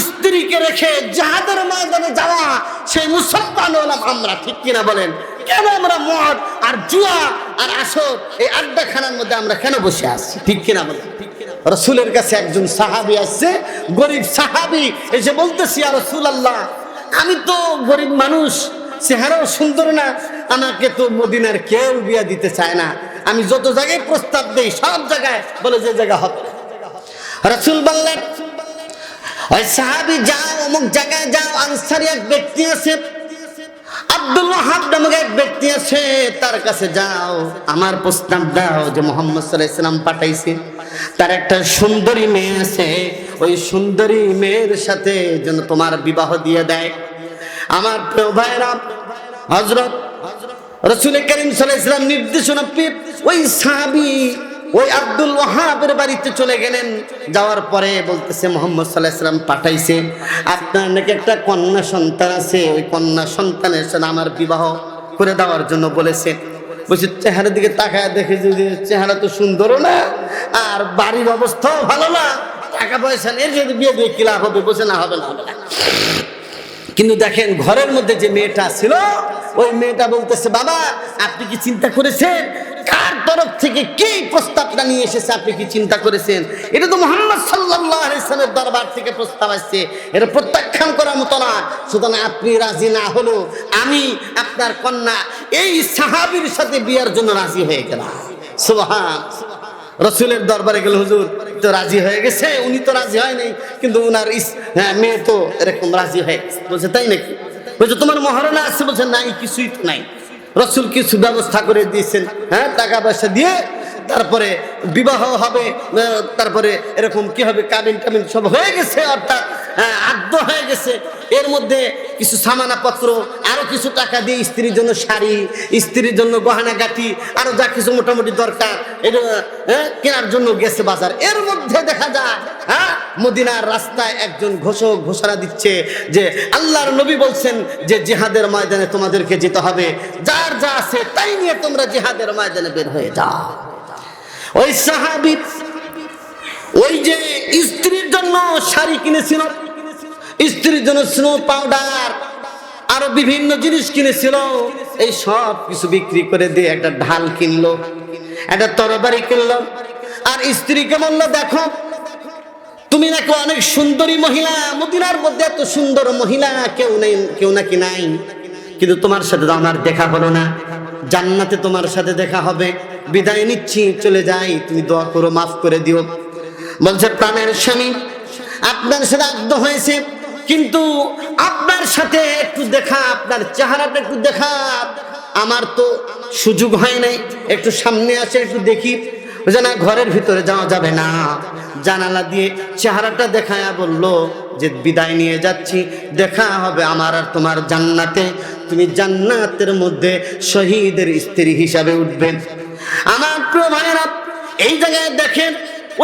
A: স্ত্রীকে রেখে জিহাদের ময়দানে যাওয়া সেই মুসলমান হলাম আমরা। ঠিক কিনা বলেন? কেন আমরা মদ আর জুয়া আর আসর এই আড্ডাখানার মধ্যে আমরা কেন বসে আছি? ঠিক কিনা বলেন? রাসূলের কাছে একজন সাহাবী আসছে, গরিব সাহাবী, এসে বলতেছি, ইয়া রাসূলুল্লাহ, আমি তো গরিব মানুষ, চেহারাও সুন্দর না, আমাকে তো মদিনার কেউ বিয়া দিতে চায় না, আমি যত জায়গায় প্রস্তাব দেই সব জায়গায় বলে যে জায়গা হবে। রাসূল বললেন, ওই সাহাবী যাও, অমুক জায়গায় যাও, আনসারী এক ব্যক্তি আছে, আব্দুল ওয়াহাব নামক এক ব্যক্তি আছে, তার কাছে যাও, আমার প্রস্তাব দাও যে মুহাম্মদ সাল্লাল্লাহু আলাইহি ওয়াসাল্লাম পাঠাইছে, তার একটা সুন্দরী মেয়ে আছে, ওই সুন্দরী মেয়ের সাথে যেন তোমার বিবাহ দিয়ে দেয়। আমার প্রিয় ভাইরা, হযরত রাসূল করিম সাল্লাল্লাহু আলাইহি ওয়াসাল্লাম নির্দেশনা পেয়ে ওই সাহাবী ওই আব্দুল ওয়াহাবের বাড়িতে চলে গেলেন। যাওয়ার পরে বলতেছে মুহাম্মদ সাল্লাল্লাহু আলাইহি ওয়াসাল্লাম পাঠাইছে, আপনার নাকি একটা কন্যা সন্তান আছে, ওই কন্যা সন্তানের সাথে আমার বিবাহ করে দেওয়ার জন্য বলেছে। বলছে চেহারার দিকে তাকায় দেখে যে চেহারা তো সুন্দরও না, আর বাড়ির অবস্থাও ভালো না, টাকা পয়সা নেই, যদি বিয়ে দিয়ে কি লাভ হবে? বলছে না, হবে না, হবে না। কিন্তু দেখেন ঘরের মধ্যে যে মেয়েটা ছিল, ওই মেয়েটা বলতেছে, বাবা আপনি কি চিন্তা করেছেন কার তরফ থেকে কি প্রস্তাবটা নিয়ে এসেছে? আপনি কি চিন্তা করেছেন? এটা তো মুহাম্মদ সাল্লাল্লাহু আলাইহি ওয়াসাল্লামের দরবার থেকে প্রস্তাব আসছে, এটা প্রত্যাখ্যান করার মতো না। সুতরাং আপনি রাজি না হলো আমি আপনার কন্যা এই সাহাবীর সাথে বিয়ের জন্য রাজি হয়ে গেলাম। সুবহান। রাসূলের দরবারে গেল, হুজুর তো রাজি হয়ে গেছে। উনি তো রাজি হয় নাই, কিন্তু উনার মেয়ে তো এরকম রাজি হয়ে গেছে। বলছে তাই নাকি? বলছে তোমার মহারণা আছে? বলছে নাই, কিছুই তো নাই। রাসূল কিছু ব্যবস্থা করে দিয়েছেন, হ্যাঁ, টাকা পয়সা দিয়ে তারপরে বিবাহ হবে, তারপরে এরকম কি হবে, কাবিন টাবিন সব হয়ে গেছে, অর্থাৎ আদ্য হয়ে গেছে। এর মধ্যে কিছু সামানাপত্র, আরো কিছু টাকা দিয়ে স্ত্রীর জন্য শাড়ি, স্ত্রীর জন্য গহনা গাটি, আরো যা কিছু মোটামুটি দরকার এটা কেনার জন্য গেছে বাজার। এর মধ্যে দেখা যায় মদিনার রাস্তায় একজন ঘোষক ঘোষণা দিচ্ছে যে আল্লাহর নবী বলছেন যে জিহাদের ময়দানে তোমাদেরকে যেতে হবে, যার যা আছে তাই নিয়ে তোমরা জিহাদের ময়দানে বের হয়ে যাও। ওই সাহাবী ওই যে স্ত্রীর জন্য শাড়ি কিনেছিল, স্ত্রীর জন্য স্নো পাউডার, আরো বিভিন্ন জিনিস কিনেছিল, এই সব কিছু বিক্রি করে দিয়ে একটা ঢাল কিনলো, একটা তরবারি কিনলো, আর স্ত্রীকে বললো, দেখো তুমি নাকি অনেক সুন্দরী মহিলা, মদিনার মধ্যে এত সুন্দর মহিলা কেউ নাকি নাই, কিন্তু তোমার সাথে তো আমার দেখা হলো না, জান্নাতে তোমার সাথে দেখা হবে, বিদায় নিচ্ছি, চলে যাই, তুমি দোয়া করো, মাফ করে দিও। বলছে প্রাণের স্বামী আপনার সাথে আদ্য হয়েছে, কিন্তু আপনার সাথে একটু দেখা, আপনার চেহারাটা একটু দেখা আমার তো সুযোগ হয় নাই, একটু সামনে আসে একটু দেখি। বুঝে না, ঘরের ভিতরে যাওয়া যাবে না, জানালা দিয়ে চেহারাটা দেখায়া বলল যে বিদায় নিয়ে যাচ্ছি, দেখা হবে আমার আর তোমার জান্নাতে, তুমি জান্নাতের মধ্যে শহীদের স্ত্রী হিসাবে উঠবেন। আমার প্রিয় ভাইরা, এই জায়গায় দেখেন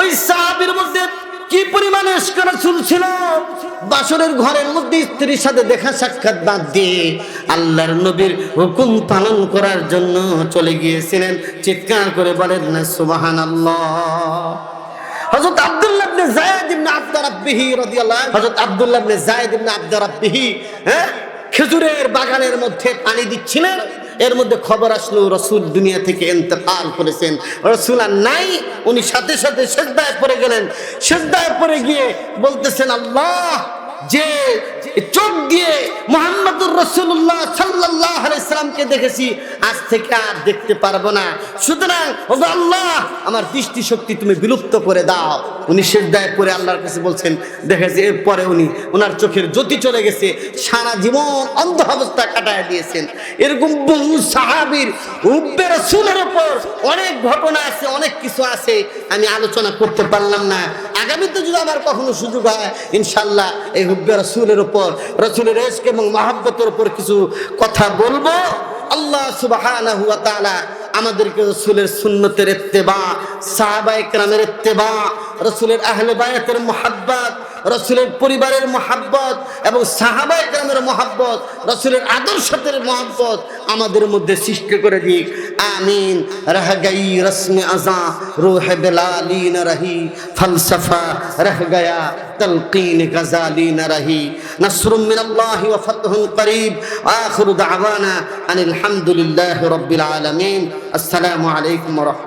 A: ওই সাহাবীর মধ্যে কি পরিমাণে ইশক রাসূল ছিল। বাসরের ঘরের মধ্যে স্ত্রীর সাথে দেখা সাক্ষাৎ বাদ দিয়ে আল্লাহর নবীর হুকুম পালন করার জন্য চলে গিয়েছিলেন। চিৎকার করে বলেন না সুবহানাল্লাহ। হযরত আব্দুল্লাহ ইবনে যায়েদ ইবনে আব্দ রাব্বিহি রাদিয়াল্লাহু আনহু, হযরত আব্দুল্লাহ ইবনে যায়েদ ইবনে আব্দ রাব্বিহি খেজুরের বাগানের মধ্যে পানি দিচ্ছিলেন। এর মধ্যে খবর আসলো রাসূল দুনিয়া থেকে ইন্তেকাল করেছেন। রাসূল আর নাই, উনি সাথে সাথে সিজদায় পড়ে গেলেন। সিজদায় পড়ে গিয়ে বলতেছেন, আল্লাহ, যে চোখ দিয়ে মুহাম্মদুর রাসূলুল্লাহ সাল্লাল্লাহু আলাইহি সাল্লামকে দেখেছি, আজ থেকে আর দেখতে পারবো না, সুতরাং ওগো আল্লাহ আমার দৃষ্টি শক্তি তুমি বিলুপ্ত করে দাও। উনি সিজদায় পড়ে আল্লাহর কাছে বলছেন, দেখেছি এরপরে ওনার চোখের জ্যোতি চলে গেছে, সারা জীবন অন্ধ অবস্থা কাটায় দিয়েছেন। এরকম বহু সাহাবীর হুব্বে রাসূলের উপর অনেক ঘটনা আছে, অনেক কিছু আছে, আমি আলোচনা করতে পারলাম না। আগামীতে যদি আমার কখনো সুযোগ হয় ইনশাআল্লাহ এই হুব্বে রাসূলের উপর, রাসূলের ইশক এবং মহব্বতের উপর কিছু কথা বলবো। আল্লাহ সুবহানাহু ওয়া তাআলা আমাদেরকে রাসূলের সুন্নতের ইত্তেবা, সাহাবায়ে কেরামের ইত্তেবা, রাসূলের আহলে বায়াতের মুহাব্বত, রাসূলের পরিবারের মুহাব্বত এবং সাহাবায়ে কেরামের মুহাব্বত, রাসূলের আদর্শের মুহাব্বত আমাদের মধ্যে সৃষ্টি করে দিক। আমিন। রহ গই রসমে আযা রূহ বেলালি ন রহি, ফলসফা রহ গয়া তলকিন গজালি ন রহি। নসরুম মিনাল্লাহি ওয়া ফাতহুন করিব। আখিরু দাওয়ানা আনিল হামদুলিল্লাহি রাব্বিল আলামিন। আসসালামু আলাইকুম ওয়া রাহমাতুল্লাহ।